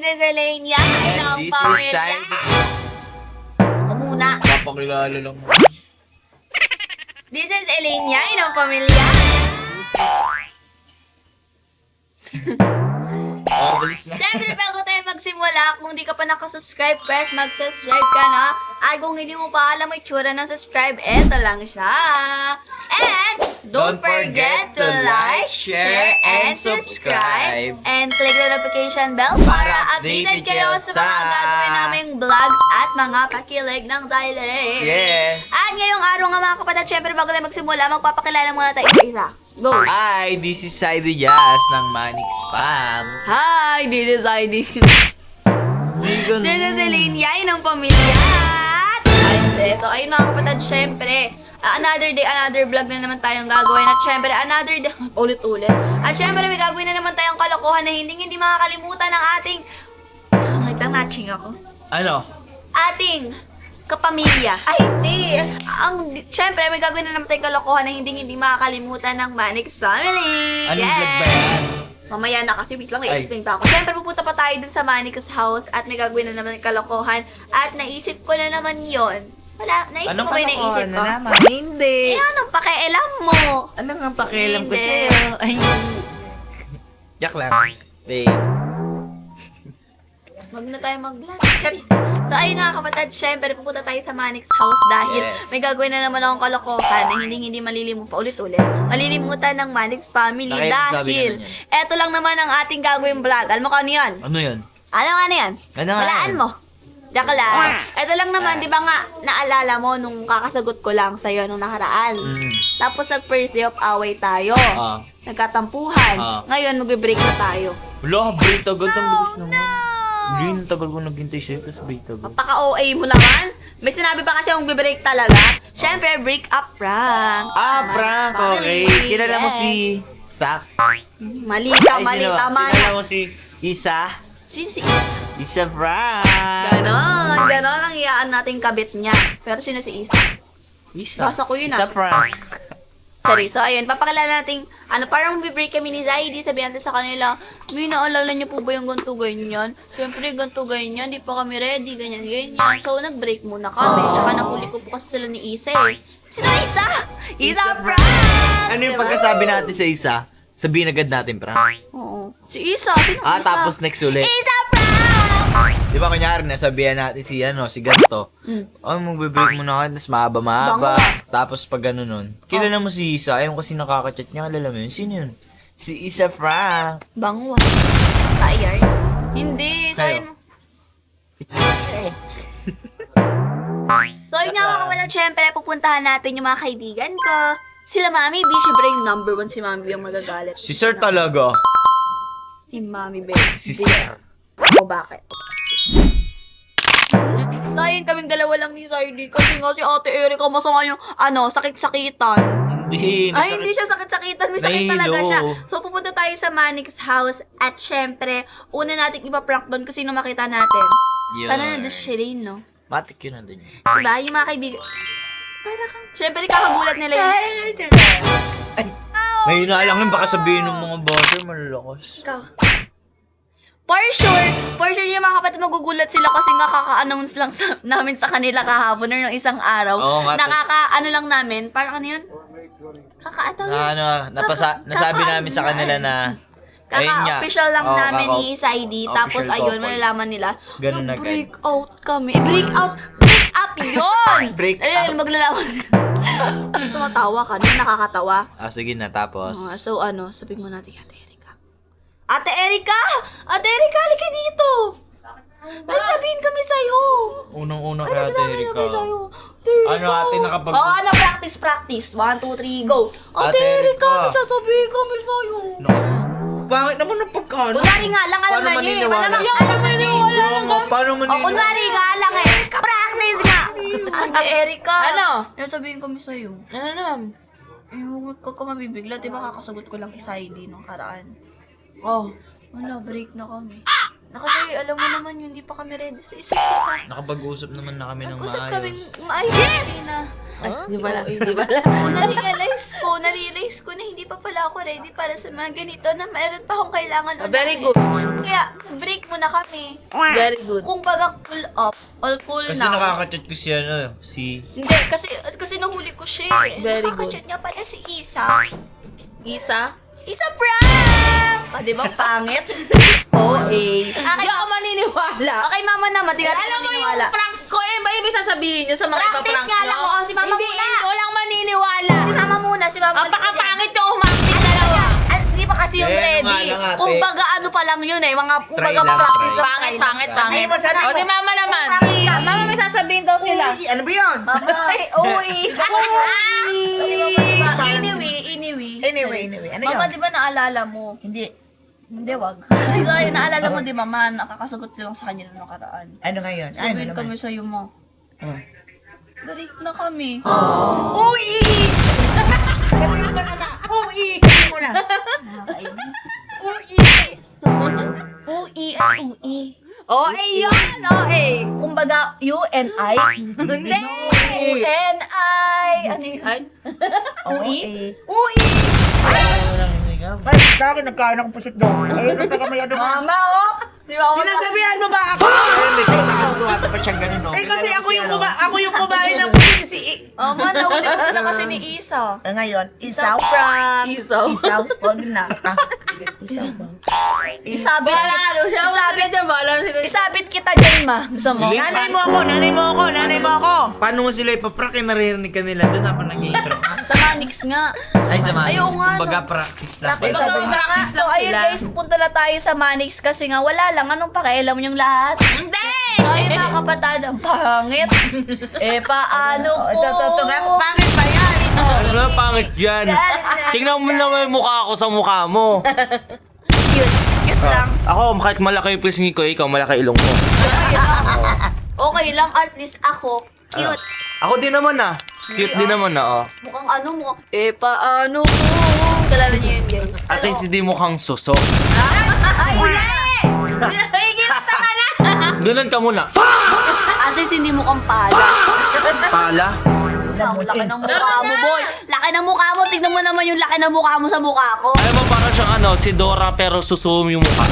is Elenia. Ang This is pamilya. Saidi. Ako muna. Papakilala lang mo. This is Elenia. Ang pamilya. Oh, bilis na. Siyempre, bago tayo magsimula, kung di ka pa nakasubscribe, press mag-subscribe ka na. At kung hindi mo pa alam ang itsura ng subscribe, eto lang siya. And don't forget to like, share, and subscribe. And click the notification bell para updated kayo sa mga gagawin naming vlogs at mga pakilig ng daily. Yes. At ngayong araw nga mga kapatid, syempre bago tayo magsimula, magpapakilala muna tayo isa-isa. Go! Hi, this is Saidi Jazz ng Manix Spam. Hi! This is ID. This is Elenia, yun ang pamilya. At ito, ayun mga kapatid, syempre, another day, another vlog na naman tayong gagawin. At syempre, another day, ulit-ulit. At syempre, may gagawin na naman tayong kalokohan na hindi makakalimutan ng ating, wait lang, matching ako. Ano? Ating kapamilya. Ay, hindi. Syempre, may gagawin na naman tayong kalokohan na hindi makakalimutan ng Manix family. Anong vlog ba yan? Mamaya na kasi, wait lang, i-explain pa ako. Siyempre, pupunta pa tayo dun sa Manix house at may gagawin na naman ng kalokohan. At naisip ko na naman yon. Wala, naisip mo ba yung naisip ko? naman? Hindi. Eh, anong pakialam mo? Ano nga pakialam ko Hindi. sa'yo? Ay. Yak lang. Babe. Wag na tayo mag-vlog. Charis. So, ayun nga kapatid, syempre, pupunta tayo sa Manix house dahil Yes. may gagawin na naman akong kalokohan na hindi malilimutan pa ulit-ulit. Malilimutan ng Manix family Nakisabi dahil naman yan. eto lang naman ang ating gagawin vlog. Alam mo kung ano yan? Ano yun? Ano nga na yan? Ano nga Walaan yan? mo. Diyan ka lang. Ito lang naman, di ba nga, naalala mo nung kakasagot ko lang sa'yo nung nakaraan. Tapos sa first day of away tayo. Ah. Nagkatampuhan. Ngayon, mag-break na tayo. Wala, break agad. Ang bilis naman. Green, tagal ko naghintay sa'yo, tapos break agad. Paka-OA mo naman. May sinabi pa kasi akong break talaga. Siyempre, break up prank. Prank, okay. Kilala mo si Sak? Mali ka, Ay, mali. sino ba? Tama Kilala na. mo si Isa? Sino si Isa prank. Ganon ang iyaan nating kabit niya. Pero sino si Isa? Isa. Basa ko yun, Isa prank. Sorry, so ayun, papakilala natin, parang bibreak kami ni Zaidi, sabihan natin sa kanila, may naalala niyo po ba yung ganito ganyan? Siyempre, ganito ganyan, di pa kami ready, ganyan. So, nag-break muna kami, tsaka nahuli ko po kasi sila ni Isa eh. Sino Isa? Isa prank! Ano yung pagkasabi natin sa Isa? Sabihin agad natin prank. Oo. Si Isa, sino Isa? Tapos next ulit. Isa prank! Di ba kunyari, nasabihan natin si ganito. Magbe-break mo na ka, tapos mahaba. Bango. Tapos pag gano'n nun. Kilala mo si Isa, ayaw kasi nakaka-chat niya, kilala mo yun. Sino yun? Si Isa Frank. Bango. Tayar? Hindi, tayo mo. So, yun nga mga kapatid, syempre, pupuntahan natin yung mga kaibigan ko. Sila Mami B, syempre yung number one si Mami B yung magagalit. Si Sir talaga. Si Mami B. Si Sir. O bakit? So, ayun, kaming dalawa lang ni Saidi. Kasi nga si Ate Erika masama yung, sakit-sakitan. Hindi. Ay, hindi siya sakit-sakitan. May sakit talaga Nahilo. siya. So, pupunta tayo sa Manix house. At syempre, una nating ipa-prank doon kasi nung makita natin. Yun. Sana nandun si Shireen, no? Matik yun nandun yun. Diba? Yung mga kaibigan. Para kang... Syempre, kakagulat nila yun. May lang yun, baka sabihin ng mga bata, malalakas. Ikaw. For sure yung mga kapatid magugulat sila kasi nga kaka-announce lang namin sa kanila kahapon or ng isang araw. Oo nga, Nakaka-ano lang namin. Parang ano yun? Nasabi namin sa kanila na, ayun nga. Kaka-official lang Oo, namin kaka- ni Saidi. Tapos official ayun, couple. malalaman nila. Ganun na, Break out kami. Break up yun! Break Ayun, up. maglalaman. Tumatawa ka. Nakakatawa. Sige na, tapos. So sabihin mo natin Ate Erika. Ate Erika! Ate Erika, halika dito! May sabihin kami sa'yo! Unang-una Ay, kay Ate nagdadami Erika. kami sa'yo. Ate Ano, Erika. ate, nakapag- Oo, practice. 1, 2, 3, go! Ate Ate Erika, Erika. may sasabihin kami sa'yo. Bakit naman ang pagkano? Kunwari nga lang, alam na niya eh. Malamang alam na niya. Paano O, kunwari nga lang eh. Practice nga! Ate Erika. Ano? Yung sabihin kami sa'yo. Ano naman? Huwag ka mabibigla. Diba kakasagot ko lang kay Saidi nung karaan. Oh. Wala, break na kami. Kasi alam mo naman yun, hindi pa kami ready sa isa't isa. Nakapag-usap naman na kami ng Usap kami maayos. maayos na. Di ba lang? Di ba lang? So, na-realize ko na hindi pa pala ako ready para sa mga ganito na mayroon pa akong kailangan. Very unahin. good. Kaya, break mo na kami. Very good. Kung baga cool up, all cool Kasi now. nakaka-chat ko si Hindi, kasi nahuli ko siya. Very Nakaka-chat niya pala si Isa. Isa? Isa prank! Di ba pangit? OA. Okay. Hindi ako maniniwala. Okay, mama naman. Di natin Alam mo yung maniniwala. prank ko, ba ibig sasabihin nyo sa mga Practice ipaprank nga nyo? lang. Oo, si mama Hindi, muna. hindi, walang maniniwala. Si mama muna, si mama. Ang pakapangit yung umacting dalawa. Di pa kasi yung Eh, ano nga ready. lang, ate. Kung baga ano pa lang yun eh. Mga kumbaga lang, practice. try. lang. Pangit. Ay, masabi O, di mama naman. Mama, may sasabihin daw sila. Ano ba yun? Mama. Uy. Anyway. Ano Mama, yun? di ba naalala mo? Hindi. Hindi, wag. Ay, naalala mo, di mama, nakakasagot ko lang sa kanya nung nakaraan. Ano ngayon? Ano Sabihin naman? kami sa'yo mo. Oh. Break na kami. Uy! Uy! Kasi mo na. Uy! Ui, ay, ui. OA yun, OA. Kumbaga, you and I. Hindi. You and I. Ano yun? Ui? Uy! Ay, sa akin, nagkain akong pusit doon. Ay, nagkakamay ano ba? Mama, oh! Di ba ako Sinasabihan mo ba ako? Nakakatuwa pa siyang ganun, no? Eh, kasi ako yung kumain ng pusit si... Mama, nahuli ko sila kasi ni Isa. Ngayon, isaw? Prank. Isaw. Isaw? Wag na. Isaw ba? Isabit. Ano siya? Isabit na ba? Isabit kita dyan, ma. Gusto mo? Nanay mo ako! Paano mo sila ipaprank? Naririnig ka nila doon habang nag-intro. Sa Manix nga. Ay, sa Manis. Ayaw nga, Kumbaga, practice lang. Practice pala. lang. practice So, lang ayun sila. guys, pupunta na tayo sa Manix kasi nga wala lang. Anong pakialam yung lahat? Hindi! Ay, mga kapatid, ang pangit. Eh, paano ko? Ito nga, pangit ba yan? Ano na pangit dyan? Galit na. Tingnan mo naman yung mukha ko sa mukha mo. Cute lang. Ako, kahit malaki yung pisngi ko, ikaw malaki ilong mo. Okay lang, at least ako, cute. Ako din naman ah. Cute din naman ah. Oh. Mukhang ano mo. Eh, paano ko? Kalala niyo yun, guys. At least hindi mukhang suso. Ay, ay, ginata ka na. Ganun ka muna. At least hindi mukhang pala. Pala. Laki ng mukha mo, boy. Laki ng mukha mo. Tignan mo naman yung laki ng mukha mo sa mukha ko. Alam mo, parang siyang si Dora pero suso yung mukha.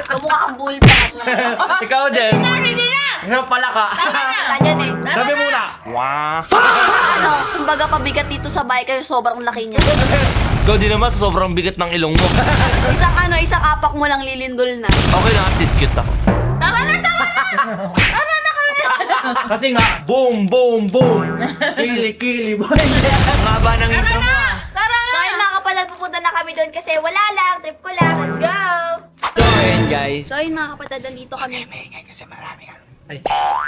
Kamukha kang bullpat. Ikaw din. Hindi na! Ano pala ka? Tanyan eh. Sabi muna. Wow. Ano, kumbaga pabigat dito sa bike kasi sobrang laki niya. Ikaw din naman sa sobrang bigat ng ilong mo. Isang apak mo lang lilindol na. Okay lang, at least cute ako. Tama na! Kasi nga, boom, boom, boom. Kili, kili, boy. Ang haba ng intro mo ah. So ayun mga kapatid, pupunta na kami doon kasi wala lang, trip ko lang. Let's go! So, ayun guys. So ayun mga kapatid, nandito kami. Kasi marami ka.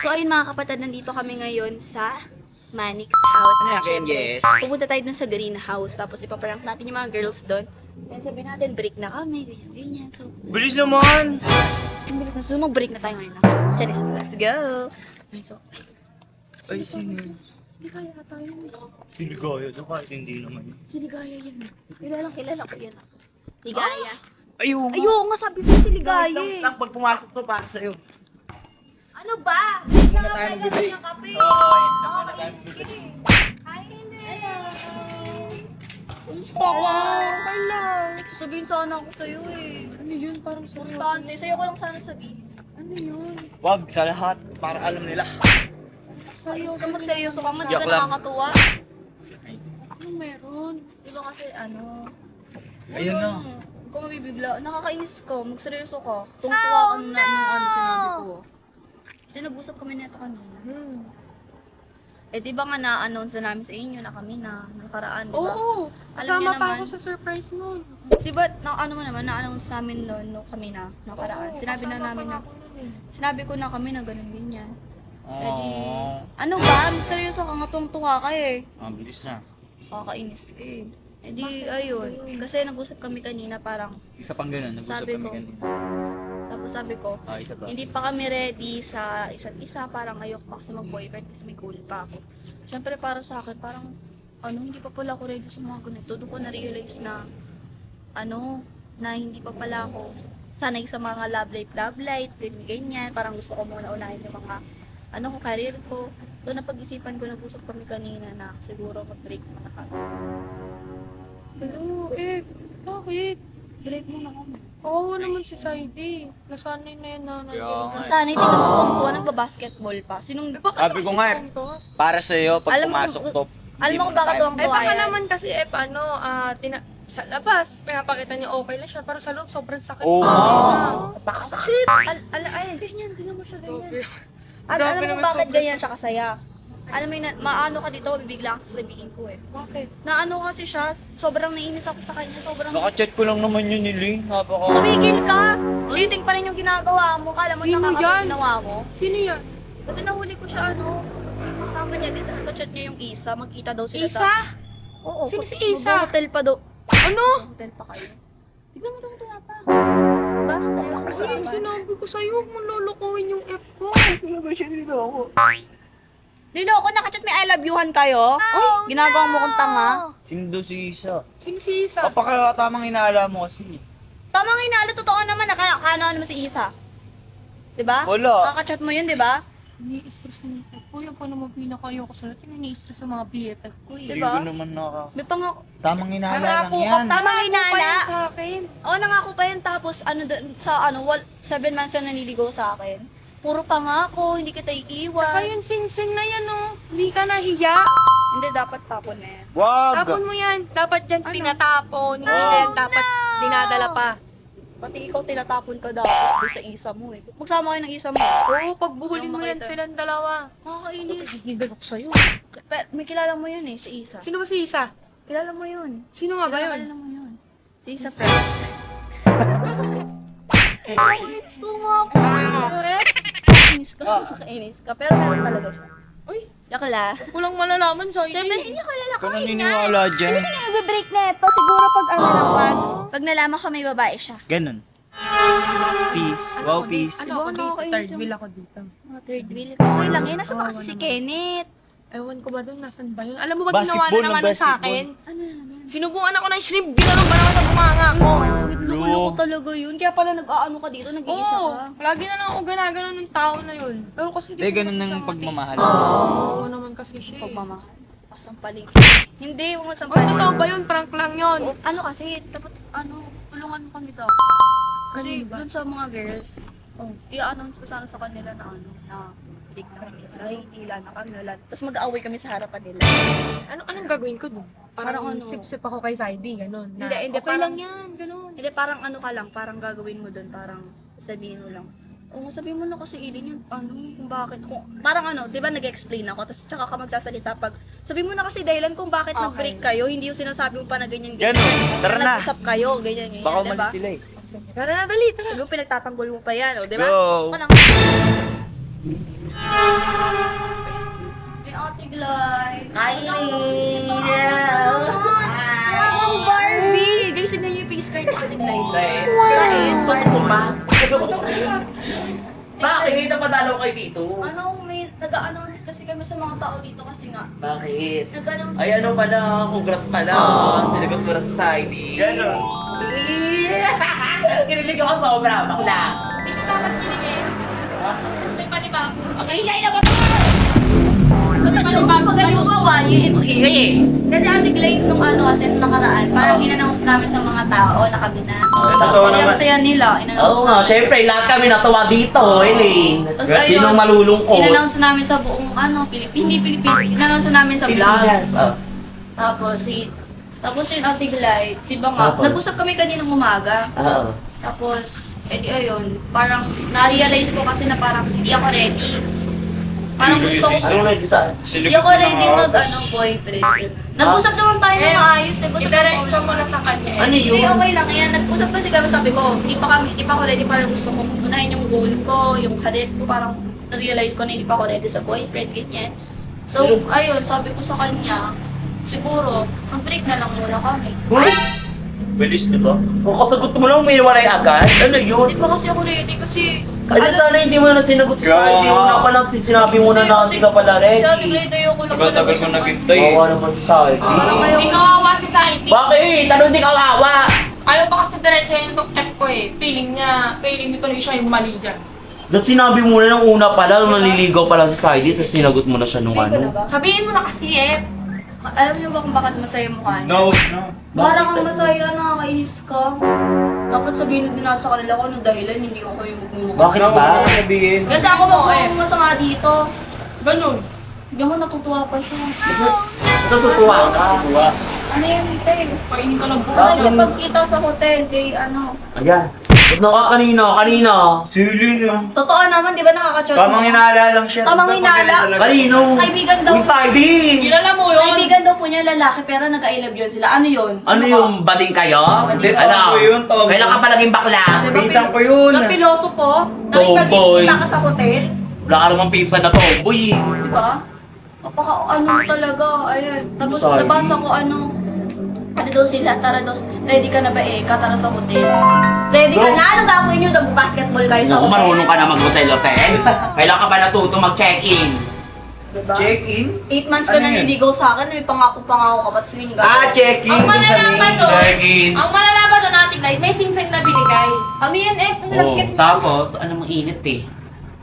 So ayun mga kapatid, nandito kami ngayon sa Manix House. At syempre, yes. pupunta tayo dun sa green house, tapos ipaprank natin yung mga girls doon. Then sabihin natin, break na kami, ganyan. So, Bilis naman. ang bilis na. So mag-break na tayo ngayon. Charis, let's go! Ayun, so, Ay, sino? sige kaya tayo. Siligaya. Doon kahit hindi naman. Si Ligaya yan. Kilala ko yan. Ligaya. Ayun. Ayun nga, sabi ko si Ligaya eh. Pag pumasok to para sa'yo. Ano ba? Hindi na tayo tayo mag-break. ng kape. Oo, Nakakainis ka eh. Hi, Hello. Kumusta ka? Okay lang. Sabihin sana ako sa'yo eh. Ano yun? Parang importante. Sa'yo ko lang sana sabihin. Ano yun? Wag sa lahat para alam nila. Ayos ka magseryoso ka man. Di Joke ka lang. nakakatuwa. Ano meron? Di ba kasi ano? Ayun na. Huwag ka mabibigla. Nakakainis ka. Magseryoso ka. Tungtuwa ka na nung ano sinabi ko. Kasi nag-usap kami nito kanina. Eh di ba nga na-announce na namin sa inyo na kami na nakaraan, di ba? Oo. Alam Kasama niyo pa naman. ako sa surprise nun. Di ba, ano mo naman, na-announce namin noon, no, kami na, nakaraan. Oo, Sinabi na kasama namin pa na, ako nun eh. sinabi ko na kami na ganun din yan. Eh di, Oh. ano ba? Seryoso ka nga tungtunga ka eh. Ang bilis na. Kakainis ka eh. Eh di, ayun. Kasi nag-usap kami kanina, parang, Isa pang ganun. Nag-usap sabi ko, kami kanina. tapos sabi ko, Ah, isa pa. hindi pa kami ready sa isa't isa, parang ayoko pa kasi mag-boyfriend kasi may goal pa ako. Siyempre para sa akin, parang ano, hindi pa pala ako ready sa mga ganito. Doon ko na-realize na ano, na hindi pa pala ako sanay sa mga love life, ganyan. Parang gusto ko muna unahin yung mga ano ko, career ko. So napag-isipan ko, nag-usap kami kanina na siguro mag-break muna kami. Hello, eh. Bakit? Break mo na kami. Oo naman si Saidi. Nasanay na yan na nandiyan. Kaya nga. Sana hindi na kuha nagbabasketball pa. Sinong... Sabi ko nga, para sa'yo, pag Alam mo- pumasok to, Alam mo kung bakit tayo- tuwang Eh tuwa baka yan? naman kasi sa labas, pinapakita niya okay lang siya, pero sa loob sobrang sakit. Oo. Pakasakit. Ay, ganyan. Tingnan mo siya ganyan. Grabe Alam mo naman, kung bakit sobrang ganyan siya kasaya? Alam mo yun, maano ka dito, bibigla ka sasabihin ko eh. Bakit? Naano kasi siya, sobrang nainis ako sa kanya, sobrang... Naka-chat ko lang naman yun, Elaine. Napaka... Tumigil ka! Cheating pa rin yung ginagawa mo, kala mo Sino nakakabig yan? ginawa mo. Sino yan? Kasi nahuli ko siya, kasama niya din, tapos ka-chat niya yung Isa, magkita daw sila Isa? Oo, Sino si Isa? Hotel pa daw. Ano? Hotel pa kayo. Tignan mo daw tuwa pa. Diba? Sayo Kasi yung sinabi ko sa'yo, huwag mo lulukuhin yung F ko. Niloko, nakachat may I love you-han kayo? Ginagawa mo kong tanga? Sino daw si Isa? Sino si Isa? Papakatamang inaala mo kasi. Tamang inalo, totoo naman, nakakano naman si Isa. Diba? Wala. Nakachat mo yun, diba? Ini-stress mo yung F ko. Yung paano mapinakayo ko sa lahat. Yung ini-stress sa mga BFF ko eh. Hindi Diba? ko naman May pangako. Tamang inaala lang Nangako ka yan. pa. Tamang Nangako pa hinala. yan sa akin. Oo, nangako pa yan. Tapos, 7 months na naniligaw sa akin. Puro pangako, hindi kita Tsaka iiwan. yung sing-sing na yan oh. Hindi ka nahiya. Hindi, dapat tapon na yan. Wag! Tapon mo yan. Dapat dyan Ano? tinatapon. Hindi na yan dapat dinadala pa. Pati ikaw tinatapon ka dapat doon sa Isa mo eh. Magsama kayo ng Isa mo. Oo, pagbuhulin mo yan Makita. silang dalawa. Nakakainis. Hihigil ako sa'yo. Pero may kilala mo yun eh, si Isa. Sino ba si Isa? Kilala mo yun. Sino nga ba yun? Kilala mo yun. Si Isa friend. Nakakainis ko nga ako. Ano eh? Nakakainis ka. Nakakainis ka. Pero meron talaga siya. Uy, Yaka la. walang malalaman sa'yo. Siyempre, hindi ko Ikaw lalakain na. naniniwala dyan. Hindi na nagbe-break na ito. Siguro pag ano lang pag. Pag nalaman ko may babae siya. Ganun. Peace. Wow, peace. Ano ako Diba, dito? nakakainis Third yung- wheel ako dito. Mga third wheel. Okay lang yun. Nasa ba kasi si Kenneth? Ewan ko ba doon? Nasaan ba yun? Alam mo ba ginawa Basketball na naman ng nun sa basketball. akin? Ano naman? Sinubukan ako ng shrimp. Ginanong ba naman sa bunganga ko? Loko talaga yun. Kaya pala nag-aano ka dito, nag-iisa Oo, ka. lagi na lang ako ginaganon ng tao na yun. Pero kasi di Eh, ko ganun kasi ng siya pagmamahal. matiis. Oo naman kasi siya. Pagmamahal. Pasampaling. Hindi, huwag mo Oy, sampaling. totoo ba yun? Prank lang yun. Ano kasi, dapat, tulungan mo kami daw. Kasi Ano ba? dun sa mga girls, i-announce ko sana sa kanila na na break na kami sa hila na kami, wala. Tapos mag-aaway kami sa harapan nila. Anong gagawin ko dun? Parang Parang ano? sip-sip ako kay Saidi, ganun. Na, Hindi, okay parang- lang yan, ganun. Hindi, parang ano ka lang, parang gagawin mo dun, parang sabihin mo lang. Oo, sabihin mo na kasi Ilin yun, kung bakit, parang di ba nag-explain ako, tapos tsaka ka magsasalita pag, sabihin mo na kasi dahilan kung bakit Okay. nag-break kayo, hindi yung sinasabi mo pa na ganyan. Ganun. Tara na. Nag-usap kayo, ganyan, Baka di ba? umalis sila eh. Tara na, dali, tara. Sabi mo, pinagtatanggol mo pa yan, di ba? Go. Ako lang. May ate Glay. Ang Barbie! Guys, tignan niyo yung face card ni ate Glay. Totoo ba? Bakit? Hindi na padalaw kayo dito. May nag-announce kasi kami sa mga tao dito kasi nga. Bakit? Nag-announce. Ay, ano pala, congrats pala. Sinagot mo na sa society. Ganun. Kinilig ako sobra, bakla. Hindi ko dapat kiligin. May panibago. Ang ingay na ba ito? Magaling mo kawain. Ang ingay eh. Kasi ate Glay, nung kasi nung nakaraan, parang in-announce namin sa mga tao na kami na. Totoo Kaya naman. saya nila, in-announce Oo nga, namin. syempre, lahat kami natuwa dito, Elaine. Tapos ayun, Sinong malulungkot? in-announce namin sa buong hindi Pilipino, in-announce namin sa vlog. Pilipinas. Tapos yung ate Glay, di ba nga, Tapos? nag-usap kami kaninang umaga. Oo. Tapos, edi ayun, parang na-realize ko kasi na parang hindi ako ready. Parang gusto ko, Ano na saan? hindi ako ready boyfriend. Nag-usap naman tayo ng maayos eh. Gusto Idiretso mo na sa kanya eh. Ano Hindi, yun? okay lang yan. Nag-usap kasi kami, sabi ko, hindi pa ako ready, parang gusto ko unahin yung goal ko, yung career ko, parang na-realize ko na hindi pa ako ready sa boyfriend, ganyan. So, ayun, sabi ko sa kanya, siguro, mag-break na lang muna kami. Bilis, di ba? Kung kasagot mo lang, may walay agad. Ano yun? Hindi pa kasi ako ready kasi, Ano sana hindi mo na sinagot sa Yeah. hindi mo na pala sinabi mo na na hindi ka pala Siya, ready. tigray tayo ko lang Tagal-tagal ko naghintay. Bawa naman si Saidi. Parang Hindi ayaw. kawawa si Saidi. Bakit? Ano hindi ka kawawa? Ayaw pa kasi diretso yun itong F ko eh. Feeling niya tuloy siya yung mali dyan. Dahil sinabi mo na nung una pala, nung naliligaw pa lang si Saidi, tapos sinagot mo na siya nung Break ko na ano. ba? Sabihin mo na kasi eh. Alam niyo ba kung bakit masaya yung mukha niya? No, no. Parang ang masaya, nakakainis ka. Dapat sabihin din natin sa kanila kung anong dahilan, hindi ko kayo magmumukha. Bakit ba? Kasi ako mukhang masama dito. Ganun. Hindi mo natutuwa pa siya. Natutuwa ka. Ano yun, te? Painin ka ng Ano yung pagkita sa hotel kay ano? Ayan. Ba't kanina? Sili na. Totoo naman, di ba nakaka-chat Tamang hinala lang siya. Tamang hinala? Kanino? Kaibigan daw. Uy, Sardine! Kilala mo yun? Kaibigan daw po niya lalaki pero nag-I love yun sila. Ano yun? Ano yung bading kayo? Bading ka. Ano? Tomboy yun, tomboy. Kailan ka palaging bakla? Diba, Pinsan ko yun. Sa piloso po, Tomboy. nakipag-kita ka sa hotel. Wala ka namang pinsan na tomboy eh. Di ba? Napaka ano talaga, ayan. Tapos Sorry. nabasa ko ano daw sila, tara daw, ready ka na ba tara sa hotel. Ready ka Go. na? Ano gagawin nyo? Mag-basketball kayo sa Naku, hotel. marunong ka na mag-hotel-hotel. Kailan ka pa natuto mag-check-in? Diba? Check-in? 8 months ka Ano na yun? niligaw sa akin, may pangako ka, ba't sige nga? Check-in. Ang Dun sa malalaman main. to, Check-in. ang malalaman to natin, like, may singsing na binigay. Kami yan Oh, nagkit mo. tapos, ano mong init eh?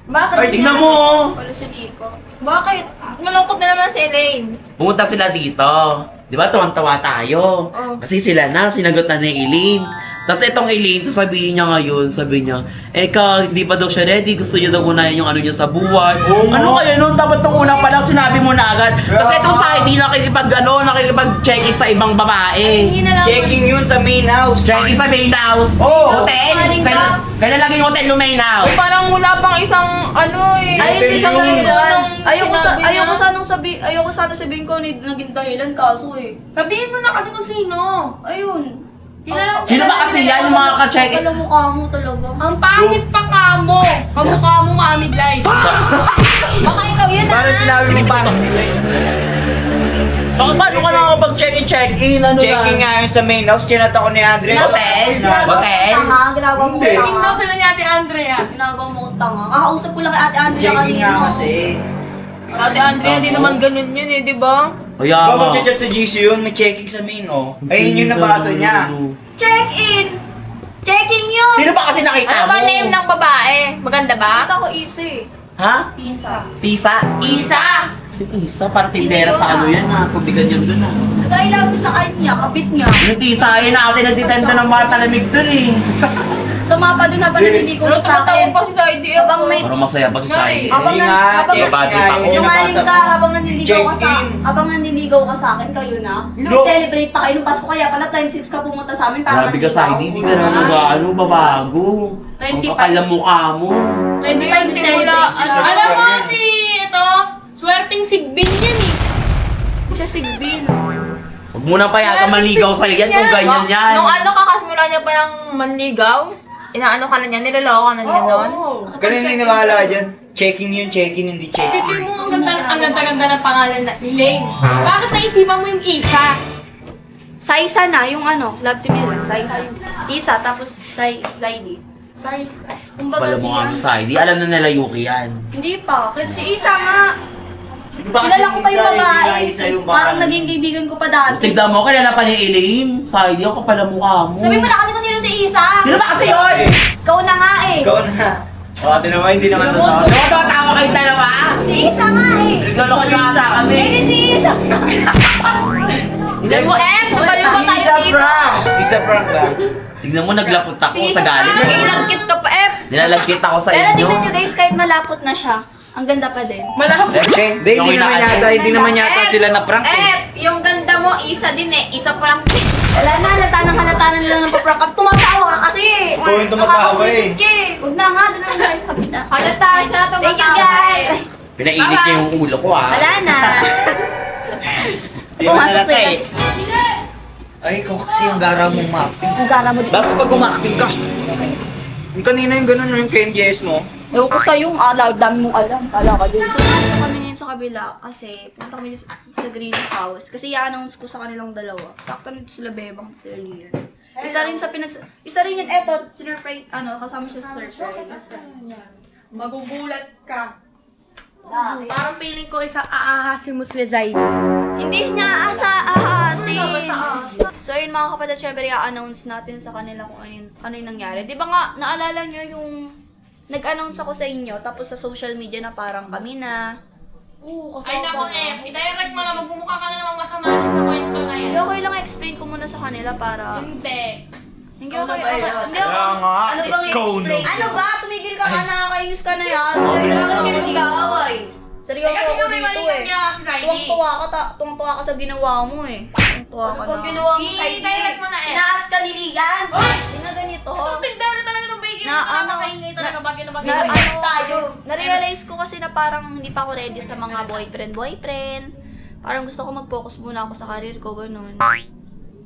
Bakit? Ay, Tingnan mo! Wala si Nico. Bakit? Malungkot na naman si Elaine. Pumunta sila dito. Di ba, tuwang-tawa tayo. Oo. Kasi sila na, sinagot na ni Eileen. Tapos itong Eileen, sasabihin niya ngayon, sabi niya, hindi pa daw siya ready, gusto niya daw unahin yung ano niya sa buhay. Ano kaya nun? Dapat nung una pa lang sinabi mo na agad. Kasi itong sa ID, nakikipag-check-in sa ibang babae. Hindi na lang. Checking yun sa main house. Check-in sa main house. Oo. Hotel. Maling ka. Kailan laging hotel yung main house? Parang wala pang isang, Ay, eh. hindi sa Yung- dahilan. Ayoko sinabi sana sabihin ko naging dahilan kaso eh. Sabihin mo na kasi kung sino. Ayun. Kilala Sino ba kasi yan yung mga ka-check-in? Alam mo ka mo talaga. Ang pangit pa ka mo. Kamukha mo Mami Glide. Baka ikaw yun Parang sinabi mo bakit sila yun. Baka paano ka nakapag-check-in? Ano Checking nga yun sa main house. Chinat ako ni Andre. Hotel? Hotel? Tanga, ginagawa mo Hindi. Tingin daw tanga. sila ni Ate Andrea. Ginagawa mo tanga. Kakausap ko lang kay Ate Andrea Checking kanina. nga kasi. Ate Andrea, di naman ganun yun di ba? Kaya Ba nga. mag-chat sa GC yun, may checking sa main oh. Ayun yung nabasa niya. Check-in! Checking yun! Sino ba kasi nakita Ano mo? ba name ng babae? Maganda ba? Nakita ko Isa eh. Ha? Isa. Tisa? Isa. Si Tisa, parang tindera sa ano yan ha. Tubigan yun dun ha. Nag-ailabi sa kanya, kabit niya. Yung Tisa, ayun na natin nagtitenda ng mga talamig dun eh. Sumapa din habang naliligo Pero siya sa tumatawa akin. pa si Saidi. Habang may... Parang masaya pa si Saidi. Habang Hindi nan- nga, habang checking nan- nga yun yung Sinungaling nabasa ka mo. habang nanliligaw ka sa Check-in. habang nanliligaw ka sa akin kayo na. No. Celebrate pa kayo nung Pasko kaya pala 26 ka pumunta sa amin para Grabe ka Saidi, hindi ka na nag-ano, babago. Ang 25. kapal ng mukha mo. 25 Simula. celebrate. Alam mo si ito, swerteng sigbin yan eh. Siya sigbin. Huwag mo na payagan manligaw sa'yo yan kung ganyan yan. Nung ano kakasimula niya pa ng manligaw, inaano ka na niya, niloloko ka na niya noon. Ganun yung nawala dyan. Checking yun, checking, hindi checking. Isipin mo, ang ganda ng pangalan na ni Lane. Bakit naisipan mo yung isa? Sa isa na, yung ano, love team nila. Sa isa. Isa, tapos Zaidi. Size. Kumbaga Alam mo nga siya. ano Saidi, alam na nila Yuki yan. Hindi pa. Kasi si Isa nga. Sino ba kasi Kilala ko pa yung isa, babae. hindi na isa yung Parang pangalan. naging kaibigan ko pa dati. Tignan mo, kilala pa ni Elaine. Saidi, ang kapal ng mukha mo. Sabi mo na kasi kung sino si Isa. Sino ba kasi yun? Ikaw na nga eh. Ikaw na. O, ito naman, hindi naman totoo. Tawa kayong dalawa? Si Isa nga eh. Nagloloko niyo asa kami. Eh, si Isa. Hindi mo napaliw pa tayo Isa dito. prank! Isa prank lang. Tignan mo, naglapot ako Sige, sa galit. Naging lagkit ka pa, Nilalagkit ako sa Pero inyo. tingnan nyo guys, kahit malapot na siya, ang ganda pa din. Malapit. Hindi, hindi Yung naman inaano. yata, hindi naman yata sila na prank eh. Yung ganda mo, isa din eh. Isa pa lang. Wala na, halata na nila ng paprank up. Tumatawa ka kasi eh. Ikaw yung tumatawa Nakakapwisit eh. ka eh. Huwag na nga, doon na tayo sa kapita. Halata siya, Thank you tumatawa guys. eh. Pinainit niya yung ulo ko ah. Wala na. Hindi naman Pumasok halata sila. eh. Ay, ikaw kasi yung gara mong ma-acting. Ang gara mo dito. Bakit pag umacting ka? Yung kanina yung ganun yung KNJS mo. Ewan ko sa'yo, yung dami mong alam. Kala ka din. So, pumunta kami ngayon sa kabila kasi pumunta kami sa greenhouse. Kasi i-announce ko sa kanilang dalawa. Sakto nito sila Bebang, sila Lian. Isa rin yan, eto, sinurprise, kasama siya sa surprise. Magugulat ka. Bakit? Parang feeling ko isa aahasin mo si Zaid. Hindi niya aasin. So yun mga kapatid, syempre i-announce natin sa kanila kung ano yung nangyari. Di ba nga, naalala nyo yung nag-announce ako sa inyo, tapos sa social media na parang kami na. Ay nako i-direct mo na, magmumukha ka na namang masama siya sa kwento na yan. Okay lang explain ko muna sa kanila para Hindi. Hindi ako Hindi ako. Kaya nga, Ano bang ikaw no. i-explain? Ano ba? Tumigil ka nga, nakakainis ka na yan. Seryoso Kasi ako kami dito mali eh. niya si Saidi. Tuwang-tuwa ka sa ginawa mo eh. Tuwang-tuwa ka na. ginawa mo sa I-direct mo na eh. Inaas ka ni Ligan. Hindi na ganito. Ito, tigdaro talaga ng baking. Na, Ito na ano, makaingay talaga bagay na bagay. Na, ano, tayo. na-realize ko kasi na parang hindi pa ako ready sa mga boyfriend. Parang gusto ko mag-focus muna ako sa career ko, ganun.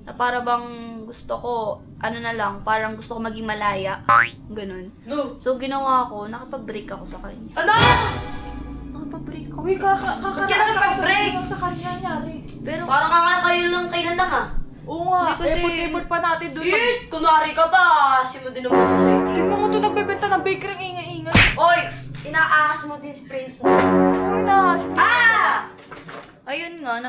Na para bang gusto ko, ano na lang, parang gusto ko maging malaya. Ganun. No. So, ginawa ko, nakapag-break ako sa kanya. Ano? Nakapag-break ako. Uy, Ba't ka nakipag-break? Sa kanya nangyari. Pero, Parang kakakayo lang kailan lang ah. Oo nga, Hindi kasi- effort pa natin doon. Eh, kunwari ka ba? Asim mo din naman si Saidi. Tingnan mo to nagbebenta ng bakery ang ingay-ingay. Oy, inaahas mo din si Prince. Uy, na. Ah! ayun nga,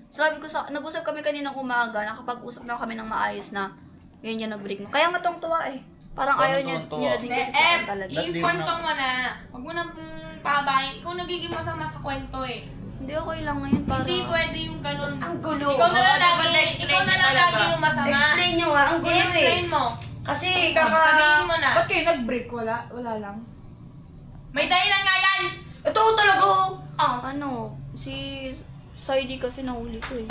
sabi ko nag-usap kami kanina umaga, nakapag-usap na kami ng maayos na ganyan nag-break mo. Kaya matong tuwa eh. Parang ayaw niya na din kasi sa akin talaga. I-kwento mo na. Huwag mo nang pahabayin. Ikaw nagiging masama sa kwento eh. Hindi, okay lang ngayon para... Hindi pwede yung ganun. Ang gulo. Ikaw na lang dapat lagi, explain ikaw na niya lang talaga. lagi yung masama. Explain nyo nga, ang gulo eh. I-explain mo. Kasi Sabihin mo na. Ba't kayo nag-break? Wala lang. May dahilan nga yan! Ito talaga oh. Ano, si Saidi kasi nahuli ko eh.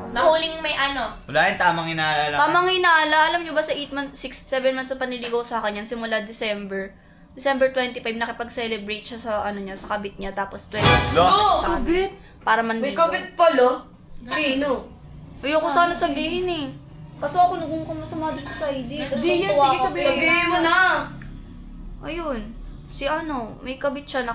Nahuling may ano. Wala yung tamang inaalala. Tamang hinala, alam nyo ba sa 8 months, 6, 7 months na paniligaw sa akin yan, simula December 25, nakipag-celebrate siya sa ano niya, sa kabit niya, tapos 20 Lo! sa kabit? Para May manligaw. kabit pala. Sino? Ayoko sana sabihin eh. Kaso ako naging kumasama dito sa Saidi. Tapos Di yan, tuwa sige, ako. sabihin. Sabihin mo na. Ayun. Si ano, may kabit siya,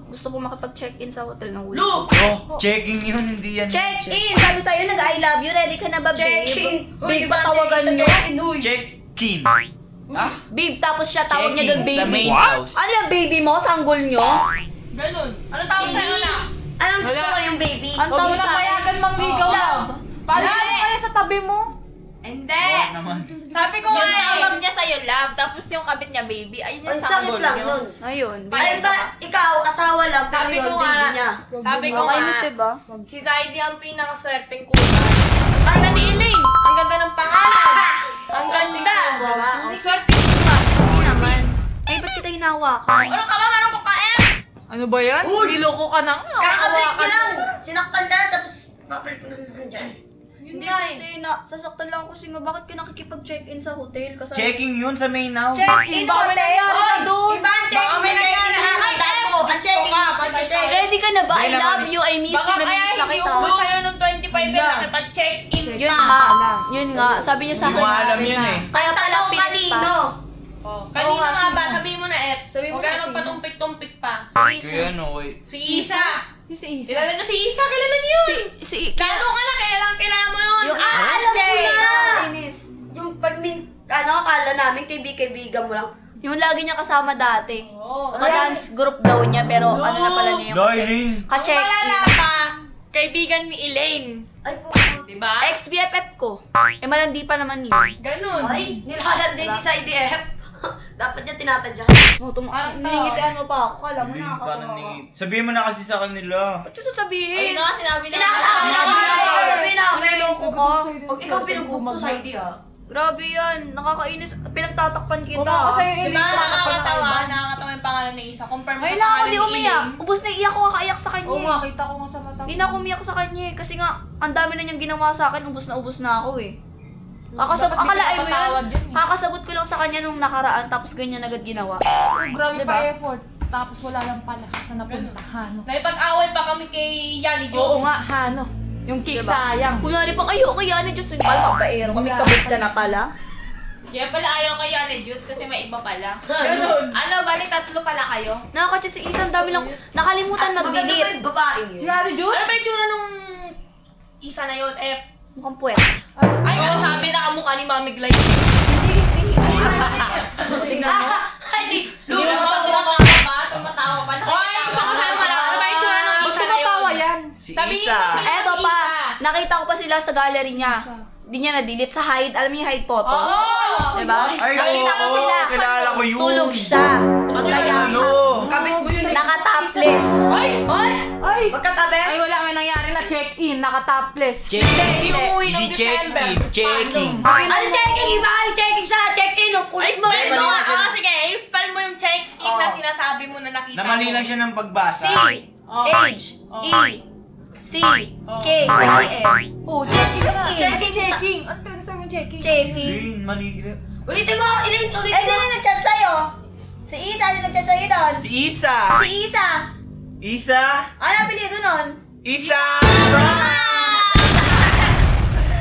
gusto po makipag-check-in sa hotel ng huli. Look! Oh, checking yun, hindi yan. Check-in! Sabi sa'yo, nag-I love you, ready ka na ba, babe? Check-in. Babe, patawagan nyo. Check-in. Ah? Babe, tapos siya tawag niya doon, Checking sa baby. main house. Ano yung baby mo? Sanggol nyo? Ganun. Ano tawag sa'yo na? Anong gusto mo yung baby? Ang Huwag tawag mo na sa akin? payagan mangligaw lang. Paano mo kaya sa tabi mo? Hindi! Wala naman. Sabi ko Yung nga eh. tawag niya sa'yo, love, tapos yung kabit niya, baby, ayun yung Ang sakit sanggol lang niyo. nun. Ayun. Ay ba, ikaw, asawa lang, pero Sabi yun, ko baby nga. niya. Sabi ko Okay, nga. miss, diba? Si Zaidi ang pinakaswerteng kuya. Ang ganda ni Elaine. Ang ganda ng pangalan. Ang ganda. Diba? Ang swerte ko ba? Hindi naman. Ay, ba't kita hinawakan? Ano ka ba? Marang kukain? Ano ba yan? Niloko ka na nga. Kakablik mo lang. Sinaktan ka, tapos papalit mo naman dyan. Yun Hindi nga eh. kasi sasaktan lang ako kasi nga bakit ka nakikipag-check-in sa hotel? Kasi Checking yun sa main house. check-in hotel! Oy, iba ang check. Baka may nangyari. Hinahatay mo. Ang check. Pag-check. Ready ka na ba? I Dahil love naman- you, I miss Baka you, kaya na-miss na hindi kita. ubus sa'yo nung 25 eh. Nakipag-check-in Yun pa. nga, yun nga. Sabi niya sa Hindi mo akin. alam yun eh. Kaya pala Tanong pilit kanino? pa. Oh, kanino Oo nga, nga ba? sino? Sabihin mo na, Et. Sabihin mo Huwag ka na, na sino? magpatumpik-tumpik pa. Kaya ano, oy. Si Isa. Si Isa. Kilala niyo si Isa? Kilala niyo yun? Si Lalo ka na, kaya lang kilala mo yun. Yung alam ko na. Inis. Yung akala namin kaibigan mo lang. Yung lagi niya kasama dati. Oo. Ka-dance group daw niya, pero ano na pala niya yung Darling. Kung ka-check-in. malala pa, kaibigan ni Elaine. Ay po. Diba? Ex-BFF ko. Eh, malandi pa naman yun. Ganun. Ay, nilalan din si Saidi F. Dapat niya tinatadya. Oh, Ano to? Nangingitian mo pa ako. Kala mo Hindi ka nakakatawa. naningit. Sabihin mo na kasi sa kanila. Ba't yung sasabihin? Ayun na nga, sinabi na. Sinasabi namin. Sabi namin. Niloko ka. Pag ikaw pinugbog ko Saidi ah. Grabe yan. Nakakainis. Pinagtatakpan kita. Kung kasi yung Diba? Elisa, Nakakatawa. Nakakatawa yung pangalan ni Isa. Compare mo Ay, sa na ako pangalan di ni umiyak. Elaine. Ubus na iyak ko kakaiyak sa kanya. Oo eh. nga, kita ko nga sa mata. Hindi na ako umiyak sa kanya eh. Kasi nga, ang dami na niyang ginawa sa akin. Ubus na ako eh. Dapat di ka Akalain mo napatawad yun. yun eh. Kakasagot ko lang sa kanya nung nakaraan. Tapos ganyan agad ginawa. Oh, grabe Diba? pa effort. Tapos wala lang pala sa napunta. Hano. Naipag-away pa kami kay Yani Oo Jokes. nga, Hano. Yung cake Diba? sayang. Kunyari pang ayoko yan. Diyos, yung palpapaero. Kami kabit ka na pala. Kaya pala ayaw kay Yani Jules kasi may iba pala. Ganun. Ano, bali tatlo pala kayo? Nakakachat si Isang dami lang. Nakalimutan Maganda ba mag-delete. yung babae Si yun? Yani Jules? Ano ba yung tsura nung Isa na yun? Mukhang puwet. Ay, ano sabi na kamukha ni Mami Glide? Tingnan mo. Ay, Hindi mo ba? Tumatawa pa. Hoy, gusto ko sana malaman. Ano ba yung tsura nung Ba't Isa na tumatawa yun? yan? Si Sabihin Isa. mo si- Eto Si pa. Isa. Nakita ko pa sila sa gallery niya. Di niya na-delete sa hide. Alam niyo yung hide photos? Oo! Diba? Ay, Nakita ko oo, sila. kilala ko yun. Tulog siya. Magkaya Ano? kabit mo yun eh. Naka-topless topless. Ay! Magkatabi? Ay, wala may nangyari na check-in, naka-topless. Hindi umuwi ng Hindi December. checking. Ano checking? Iba kayo checking sa check-in. Ang Ay, kulis mo. spell mo nga. Sige, spell mo yung check-in na sinasabi mo na nakita Na mali mo. lang siya ng pagbasa. C-H-E-C-K-I-N. Oh, check-in na. Checking. Ano pwede sabi yung checking? Checking. Mali. Ulitin mo, ulitin Eh, sino nag-chat sa'yo? Si Isa, sino nag-chat sa'yo doon? Si Isa. Si Isa. Isa. Ano ang apelido nun? Isa.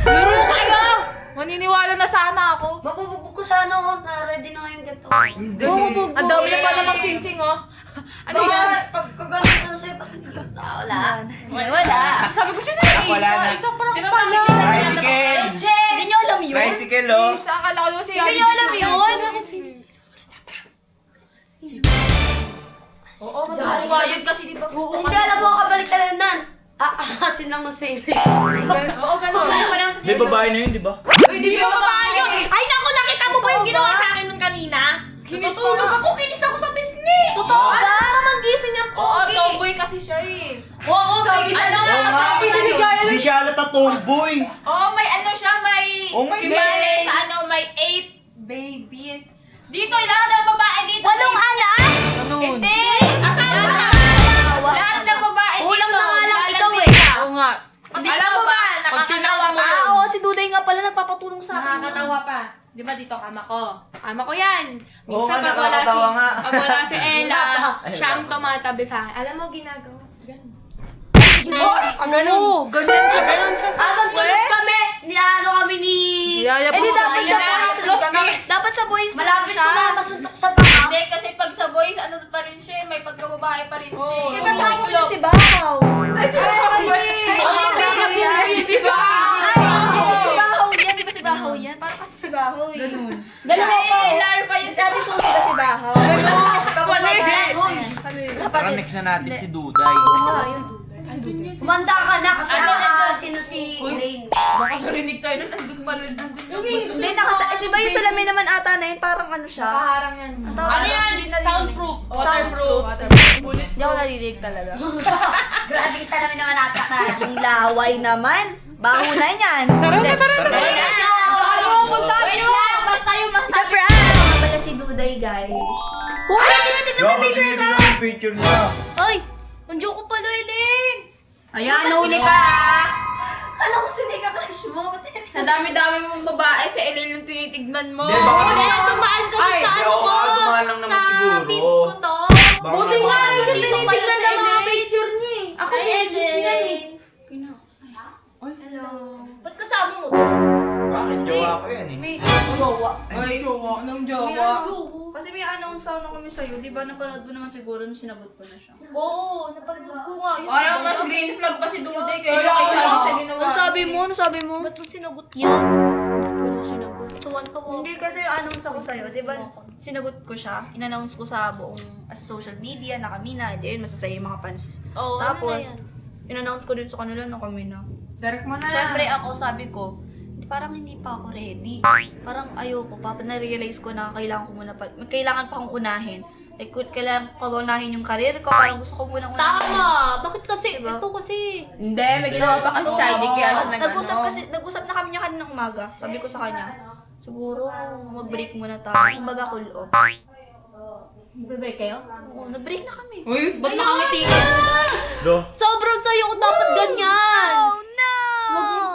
Laro kayo! Maniniwala na sana ako. Mabubugbog ko sana ako. Na-ready na ngayong ganito. Ang dami na pa namang singsing, oh. Ano yan? Pagkagalit ko sa'yo, wala. Wala. Sabi ko, sino yung Wala na. Isa parang Sino pala. ba si Tricycle. Hindi nyo alam yun? Tricycle, oh. Isa, akala ko si Hindi nyo alam yun? Oo, Matutuwa yun kasi di ba gusto Hindi alam mo ang kabaliktaran. Aasin lang ng sale. Oo, ganun. Di babae na yun, di ba? Hindi yung babae yun. Ay, naku, nakita mo ba yung ginawa sa akin nung kanina? Natutulog ako, kinis ako sa pisngi. Totoo ba? Gising niyang Oo, pogi. tomboy kasi siya eh. Oo, Ano nga sa sabi Hindi siya halata tomboy. Oo, may ano siya, may... Oh my Kimali God. sa ano, may 8 babies. Dito, lahat ng babae dito. Walong anak? Hindi! Lahat ng babae dito. Ulang na nga lang ikaw lalambing eh. ka. Oo nga. Pati alam mo ba, nakakatawa mo yun. Oo, si Duday nga pala nagpapatulong sa akin. Nakakatawa pa. Di ba dito kama ko? Kama ko yan. Oo Minsan nga, pag wala si, nakakatawa nga. pag wala si Ella, Ay, siya ang wala. tumatabi sa akin. Alam mo, ginagawa. Ganun. Ganun. Ganun siya. Ganun siya. Habang tulog kami, niano kami ni... Eh di dapat sa boys. Dapat sa boys lang Malapit siya. ko na masuntok sa paa. Hindi, kasi pag sa boys, ano pa rin siya, may pagkababae pa rin siya. Oo. Eh, ba't hawak niyo si Bahaw? Di ba? Si Bahaw yan, di ba si Bahaw yan? Parang kasi si Bahaw eh. Ganun. Dalawa Hindi, pa. larva yun Si Ate Susie kasi Bahaw. Parang next na natin si Duday. Kumanda ka na kasi Ano, sino si Elaine. Baka marinig tayo nun. Andun pala. Hindi, si ba yung salamin naman ata na yun? Parang ano siya? Nakaharang yan. Ano yan? Soundproof. Waterproof. Bullet. Hindi ako narinig talaga. Grabe sa namin naman ata ka. Yung laway naman. Baho na yan. Hindi. Wait lang, basta yung masabi. Surprise! Pala si Duday, guys. Uy, tinitignan mo picture ka! Picture niya. Ay, nandiyo ko pala, Elaine. Ayan, nahuli ka. Kala ko sinika crush mo. Sa dami-dami mong babae, si Elaine yung tinitignan mo. Di, baka Kaya dumaan kasi Ay, sa di, ano oo ko. nga, dumaan lang naman sa siguro. feed ko to. Baka Buti nga, naman. yung Dito pala tinitignan sa ng mga Elaine. picture niya eh. Ako Ay, nilagis niya eh. Elaine. Ba't kasama mo? Bakit? Jowa ko yan eh. May jowa. Ay, jowa. Anong May jowa? Kasi may announce na kami sa'yo. Di ba napanood mo naman siguro nung sinagot ko na siya? Oo, napanood ko nga yun. Parang mas green flag pa si Duday kaya siya kayo sa ginawa. Ano sabi mo? Ano sabi mo? Ba't mo sinagot yan? Ano sinagot? Tuwan-tuwa. Hindi kasi yung announce ako sa'yo, di ba? Sinagot ko siya, in-announce ko sa buong sa social media na kami na, di yun, masasaya yung mga fans. Oo, Tapos, ano na yan? in-announce ko din sa kanila na kami na. Direct mo na lang. Siyempre ako, sabi ko, parang hindi pa ako ready. Parang ayoko pa. Na-realize ko na kailangan ko muna pa, kailangan pa akong unahin. Like, kailangan ko unahin yung career ko, parang gusto ko munang unahin. Tama! Bakit kasi? Diba? Ito kasi. Hindi, may ginawa pa kasi side kaya siya Nag-usap na kami niya kaninang umaga. Sabi ko sa kanya, siguro mag-break muna tayo. Kumbaga cool off. Bebe kayo? Oo, nag-break na kami. Uy, Ba't nakangiti ka? Do. Sobrang sayo ko dapat ganyan.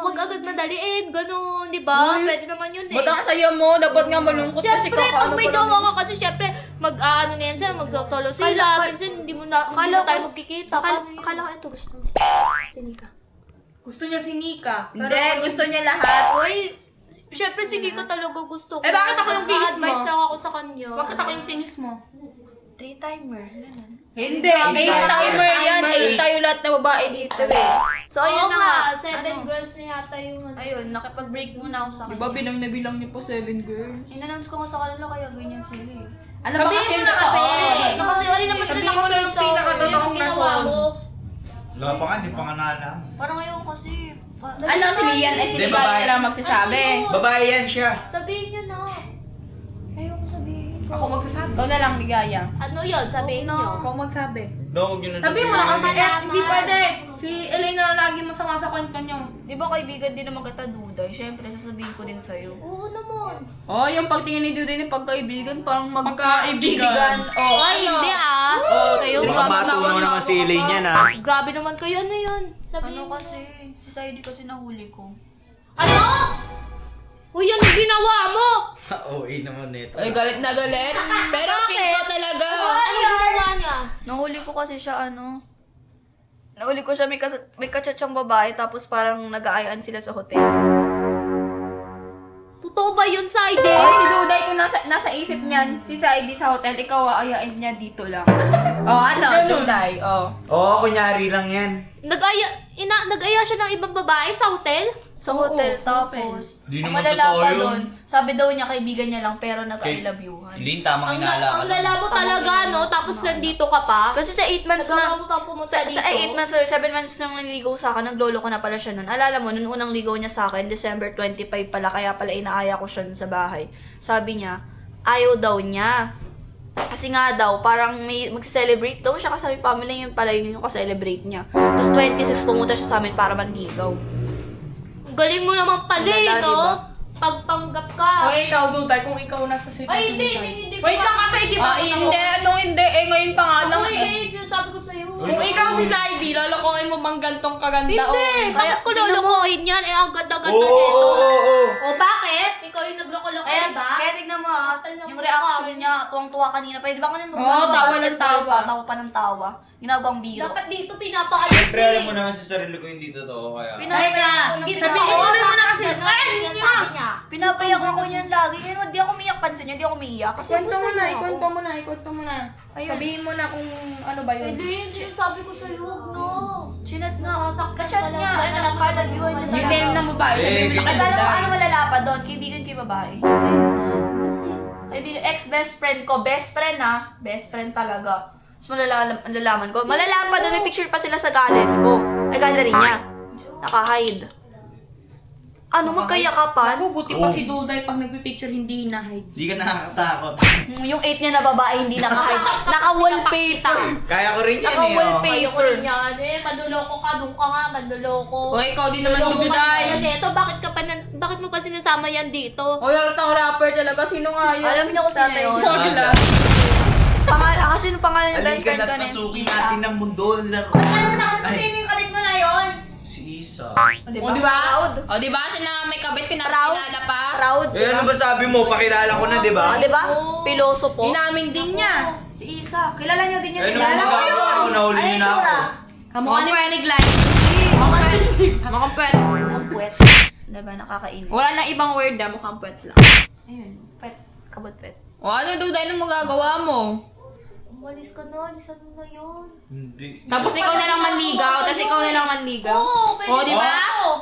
Wag agad madaliin, ganun, di ba? Pwede naman yun eh. ba't ang saya mo? Dapat nga malungkot kasi Siyempre, pag kakaano may pa lang jowa ka kasi, siyempre, ano na yan sila, mag-solo sila. Minsan, hindi mo na tayo magkikita. Akala ko ito gusto mo. Sinika. Gusto niya si Nika. Hindi, gusto niya lahat. Uy, siyempre, si Nika talaga gusto ko. Eh, bakit ako yung kinis mo? Advice lang ako sa kanya. Bakit ako yung tinis mo? 3-timer. Ganun. Hindi, 8-timer yan. 8 tayo lahat na babae dito eh. So, ayun Oo na nga, nga. 7 girls na yata yung Ayun, nakipag-break muna ako sa Di ba kanya. bilang na bilang niyo po 7 girls? In-announce ko nga sa kanila kaya ganyan sila eh. Ano ba kasi yung kasi. totoo? Kasi wala naman sila nakasunod sa pinakatotoong rason. Wala pa nga, hindi pa nga naalam. Parang ayoko kasi. Ano si Lian? Eh, si Hindi, Lian babae. na lang magsasabi. Ano? Babae yan siya. Sabihin niyo na. Ayoko sabihin? Ako magsasabi. Ikaw na lang, Ligaya. Ano yun? Sabihin Oo na. nyo. Ikaw magsabi. Daw, huwag yun na Sabi mo na kasi, Malaman. hindi pwede. Si Elaine na lang lagi masama sa kwento nyo. Di ba kaibigan din naman kita, Duday? Siyempre, sasabihin ko din sa'yo. Oo naman. Oh, yung pagtingin ni Duday ni pagkaibigan, parang magkaibigan. Oh, Ay, hindi ah. Kayo, Baka grabe matunaw naman si Elaine yan, ha? Grabe naman kayo. Ano yun? Sabihin Ano mo. kasi? Si Saidi kasi nahuli ko. Ano? Uy, ano ginawa mo? Oo, naman nito. Ay, galit na galit. Pero feel ko talaga. Ano ginawa niya? Nahuli ko kasi siya, Nahuli ko siya, may kachat-siyang babae, tapos parang nag-aayaan sila sa hotel. Totoo ba yun, Saide? Oh, si Duday, kung nasa isip niyan, si Saidi sa hotel, ikaw aayain niya dito lang. Oh, ano? Duday, oh. Oo, kunyari lang yan. Nag-aya siya ng ibang babae sa hotel? Sa Oo, hotel, sa tapos, Di ang naman malala totoo pa yun. doon, sabi daw niya kaibigan niya lang, pero nag-I love you-han. Elaine, tamang Ang lala mo talaga, no? Tapos nandito ka pa? Kasi sa 8 months Nagawa na, mo pang pumunta dito? sa 8 months or 7 months nang niligaw sa akin, naglolo ko na pala siya nun. Alala mo, nung unang ligaw niya sa akin, December 25 pala, kaya pala inaaya ko siya nun sa bahay. Sabi niya, ayaw daw niya. Kasi nga daw, parang may magse-celebrate daw siya kasi family yun pala yun yung ka-celebrate niya. Tapos 26 pumunta siya sa amin para manligaw. Galing mo naman pala, Lala, no? diba? Pagpanggap ka. Okay, ikaw, Duday, kung ikaw nasa sitwasyon Ay, hindi, ni Saidi. hindi ko Wait lang kasi, di ba? Hindi. Eh, ngayon pa nga lang. Uy, sinasabi ko sa'yo. Kung ikaw si Saidi, lolokohin mo bang gantong kaganda? Hindi, bakit ko tingnan mo. lolokohin yan? Eh, ang ganda-ganda Oo, nito. oo, oo. O, bakit? Ikaw yung nagloko-loko, Kaya, diba? kaya tignan mo yung reaction niya, tuwang-tuwa kanina pa. Di ba kanina Oo, tawa ng tawa. Tawa pa ng tawa. Ginagawang biro. Dapat dito pinapaalis Siyempre, alam mo naman sa sarili ko hindi totoo, kaya... Pinapayak ako niyan lagi. Ngayon, di ako umiyak. Pansin niyo, di ako umiiyak. Kasi Kwento gusto mo na, niya ako. ikwento mo na. Ayun. Sabihin mo na kung ano ba yun. Hindi, yun sinasabi ko sa'yo, huwag no. Chinat nga. Nasasaktan Kachat ka lang. niya. Kaya Anak, naman kalabyuhan niya naman Yung talaga. name ng babae, sabihin mo na Kasi alam mo, kaganda. ano malala pa doon? Kaibigan kay babae. Kaibigan, ex-best friend ko. Best friend ha. Best friend talaga. Tapos malalaman ko. Malala pa doon. May picture pa sila sa gallery ko. Ay, gallery niya. Naka-hide. Ano, magkayakapan? Ako, buti pa si Duday pag nagpipicture hindi hinahide. Hindi ka nakakatakot. Yung 8 niya na babae, hindi naka-hide. Naka-wallpaper. Kaya ko rin yan, eh. oh. Naka-wallpaper. Ayoko rin yan eh. Manluloko ka, doon ka nga, manluloko. O, ikaw din naman Manluloko ka Duday. yan dito. Bakit mo pa sinasama yan dito? O, yaratang rapper talaga. Sino nga yan? Alam niyo kung sino yun? Saga. Kasi yung pangalan ng best Halika friend na't ko na pasukin Isa. natin ng mundo. Laro. Alam na kasi sino yung kabit mo na yun? Si Isa. O, di ba? Proud. O, di ba? Siya na nga may kabit, Proud. pinapakilala pa. Proud. Eh, ano ba sabi mo? Pakilala ko na, di ba? Ah, di ba? Piloso po. Inamin din niya. Si Isa. Kilala niyo din yun. Eh, ano Kilala ba ko magagawa ko? Nahuli niyo na ako. Kamukha ni Wenig Light. Mukhang pwet. Ang puwet. Diba? Nakakainis. Wala na ibang word na, mukhang pwet lang. Ayun. Puwet. Kabot puwet. O, ano Duday, anong magagawa mo? Umalis ka na, alisan mo na yun. Hindi. Tapos ikaw na lang manligaw, tapos ikaw na lang manligaw. Oo, pwede O, di ba?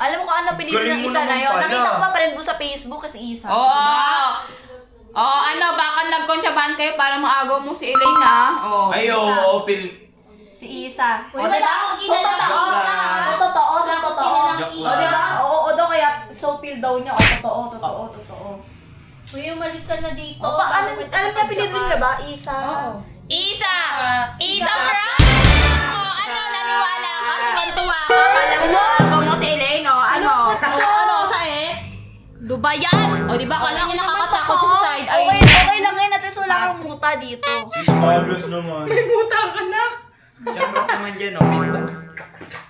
Alam mo kung ano pinili Galing ng mo Isa na naman yun? pala. Nakita ko pa friend mo sa Facebook kasi Isa. Oo. Oo, ano, baka nagkontsabahan kayo para maagaw mo si Elaine, ha? Oo. Ay, oo, Si Isa. Uy, wala akong kilala totoo. Isa. So, totoo. So, totoo. Joke O, di ba? Oo, daw kaya so feel daw niya. O, totoo. Uy, umalis ka na dito. O, alam niya pinili nila ba? Isa. Oo. Isa! Isa prank! Ano, naniwala ka? Tuwan-tuwa ka? Kala mo maagaw mo si Elaine, no? Ano? Ano, sa Dubayan! O, di ba? Kala niya nakakatakot sa side. Ay, Okay lang ngayon natin. So, wala kang muta dito. Si Smiles naman. puta ka na. Isang rock naman dyan, oh. Beatbox.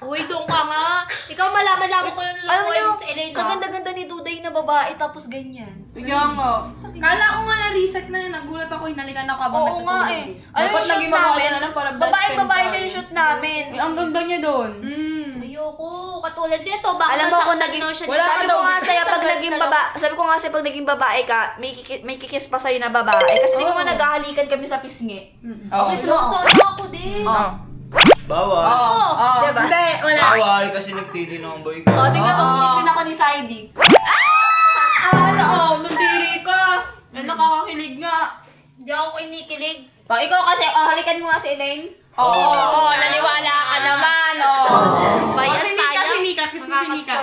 Uy, doon ka nga. Ikaw malaman ko na Alam nalakuin niyo, mo si Elaine, no? kaganda-ganda ni Duday na babae tapos ganyan. Tignan mo. Kala ko nga na-reset na yun. Nagulat ako, hinalikan ako habang Oo nga natutulog. eh. Alam mo Dapat yung shoot naging mabuhay namin? na lang para best friend Babae tayo. siya yung shoot namin. Eh, ang ganda niya doon. Ayoko. Katulad nito, baka Alam mo kung masaktan naging, na siya. wala sabi ka ko daw. nga sa'yo pag Sa naging girls na babae, sabi ko nga sa'yo pag naging babae ka, may kikis pa sa'yo na babae. Kasi di ko Oo. nga naghahalikan kami sa pisngi. Oo. Okay, so, Gusto ako din. Oo. Bawal. Oo. diba? Bawal kasi nagtitinamboy ka. O, tingnan mo, Oo. kikis din ako ni Saidi. Ano, nandiri ka. Eh, nakakakilig nga. Hindi ako kinikilig. Ikaw kasi, halikan mo nga si Elaine. Oo, naniwala ka naman. Bayan sayang. sinika, kiss mo sinika.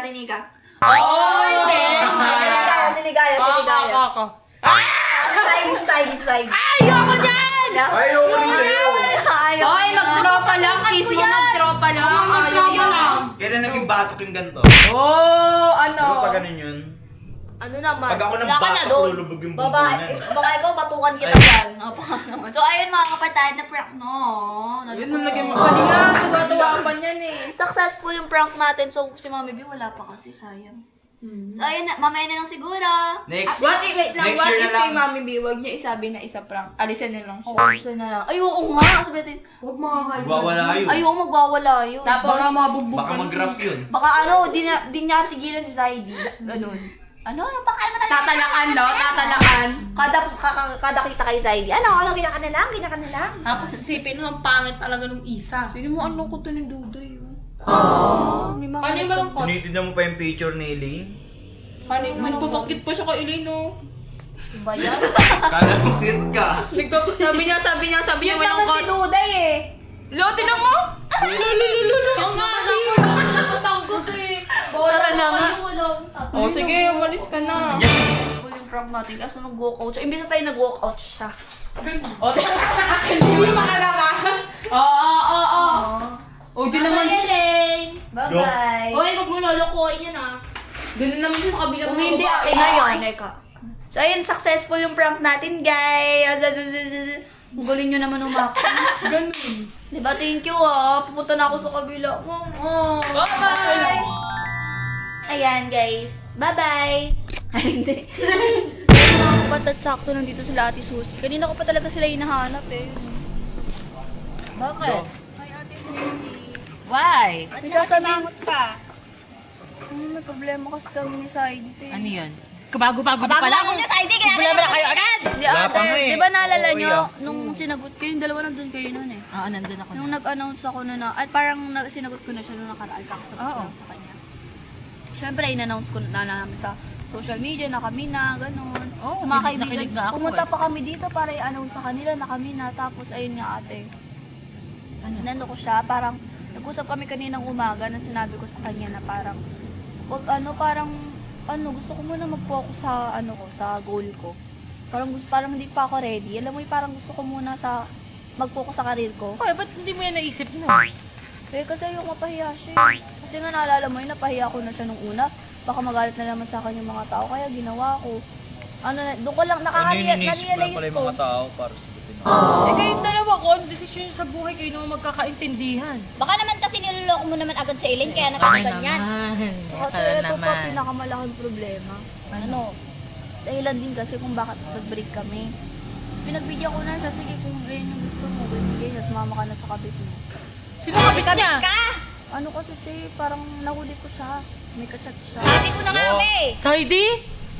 Sinika. Oo, Sinikaya. Ako. Side. Ayoko niyan! Ayoko rin sa'yo. Ayaw. Hoy, magtropa lang. Kiss mo, magtropa lang. Ayaw yan. Kailan naging batok yung ganito? Oh, ano? Ano pa ganun yun? Ano naman? Pag ako ng Wala ka na batok, doon. lulubog yung Babae, bumbunan. baka ikaw batukan kita dyan. Napaka naman. So, ayun mga kapatid na prank, no? Yun nung naging kanina, tuwa-tuwa pa niyan eh. Successful yung prank natin. So, si Mami B wala pa kasi, sayang. So, ayun na, mamaya na lang siguro. Next. Wait lang, Next what year if na kay lang. Mami B, wag niya isabi na isa prank. Alisan na lang siya. Oo, isa na lang. Ay, oo nga. Sabi natin, Huwag mga Magwawala yun. ay, oo, magwawala yun. Tapos, Baka mabugbog Baka mag-rap yun. Baka di niya tigilan si Zaidi. Ganun. Ano pakay mo talaga? Tatalakan, no? Tatalakan. Kada kita kay Zaidi. Ano, gina ka na lang. tapos isipin mo, ang pangit talaga nung isa. Hindi mo ano ko to ni Dudoy. Ano yung malang ko? Tinitignan mo pa yung picture ni Elaine? Nagpapakit pa siya kay Elaine, no? Ba yan? Kala mo cute ka. Sabi niya, Yun naman si malungkot. Duday eh. Lo, tinan mo! Ang nga, natatanggap eh. Tara na nga. Oh, sige, umalis ka na. Successful yung prank natin kasi nag-walkout siya. Imbis na tayo nag-walkout siya. Oh, hindi mo makalaka. Oo. Oh, di naman. Elaine. Bye-bye. Hoy, wag mo lolokohin yan ah. Ganun naman siya sa kabilang Kung hindi, okay na yun. Eka. So, ayun, successful yung prank natin, guys. Ang galing nyo naman umakot. Ganun. Diba, thank you Pupunta na ako sa kabila. Oh, bye-bye. Ayan, guys. Bye-bye. Ay, hindi. Mga kapat at sakto nandito sila Ate Susie. Kanina ko pa talaga sila hinahanap eh. Bakit? Ay, Ate Susie. Why? May sasabihin ka. May problema kasi kami ni Saidi. Ano yun? Kabago-bago na pala. Problema na kayo agad! Di Wala pa ate, nga eh. di ba naalala Oo, nyo, yeah. nung sinagot ko, yung dalawa nandun kayo nun eh. Oo, nandun ako. Nung nag-announce ako na at parang sinagot ko na siya nung nakaraan, kakasagot ko Oo. lang sa kanya. Siyempre, in-announce ko na namin sa social media na kami na, ganun. Oo, sa mga nakinig kaibigan, na ako pumunta eh. pa kami dito para i-announce sa kanila na kami na, tapos ayun nga ate. Nando ko siya, parang, nag-usap kami kaninang umaga na sinabi ko sa kanya na parang, gusto ko muna mag-focus sa sa goal ko. Parang hindi pa ako ready. Alam mo, parang gusto ko muna mag-focus sa career ko. Hoy, ba't hindi mo yan naisip mo? Kasi yung mapahiya siya. Kasi nga naalala mo yun, napahiya ko na siya nung una. Baka magalit na naman sa akin yung mga tao, kaya ginawa ko. Doon ko lang na-realize ko. tao para sagutin Eh kayong dalawa ko, ano desisyon sa buhay kayo naman magkakaintindihan? Baka naman kasi niloloko mo naman agad sa Elaine, kaya nagkakaganyan. Kasi ito pa pinakamalaking problema. Ano? Dahilan din kasi kung bakit nag-break kami. Pinagbigyan ko na siya, sige kung ganyan yung gusto mo, ganyan, sumama ka na sa kabit mo. Sino kapit niya? Ano kasi parang nahuli ko siya. May kachat siya. Sabi ko na nga, be. Saidi?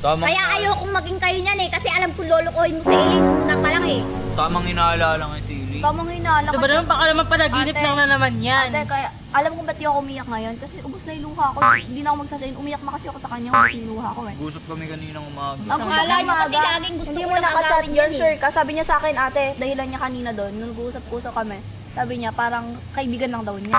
Kaya ayokong maging kayo niyan eh, kasi alam ko lolokohin mo sa Elaine una pa lang eh. Tamang inaalala nga si Elaine. Tamang hinala Ito ba naman, baka naman panaginip Ate. lang na naman yan. Ate, kaya alam ko ba't di ako umiyak ngayon? Kasi ubos na yung luha ko. Hindi na ako magsasayin. Umiyak na kasi ako sa kanya, ubos yung luha ko eh. Gusap kami kaninang umaga. Ang Akala niyo kasi laging gusto hindi ko mo lang nakachat, agawin you're yun eh. sure ka? Sabi niya sa akin, ate, dahilan niya kanina doon, nung nag-uusap-usap kami, sabi niya, parang kaibigan lang daw niya.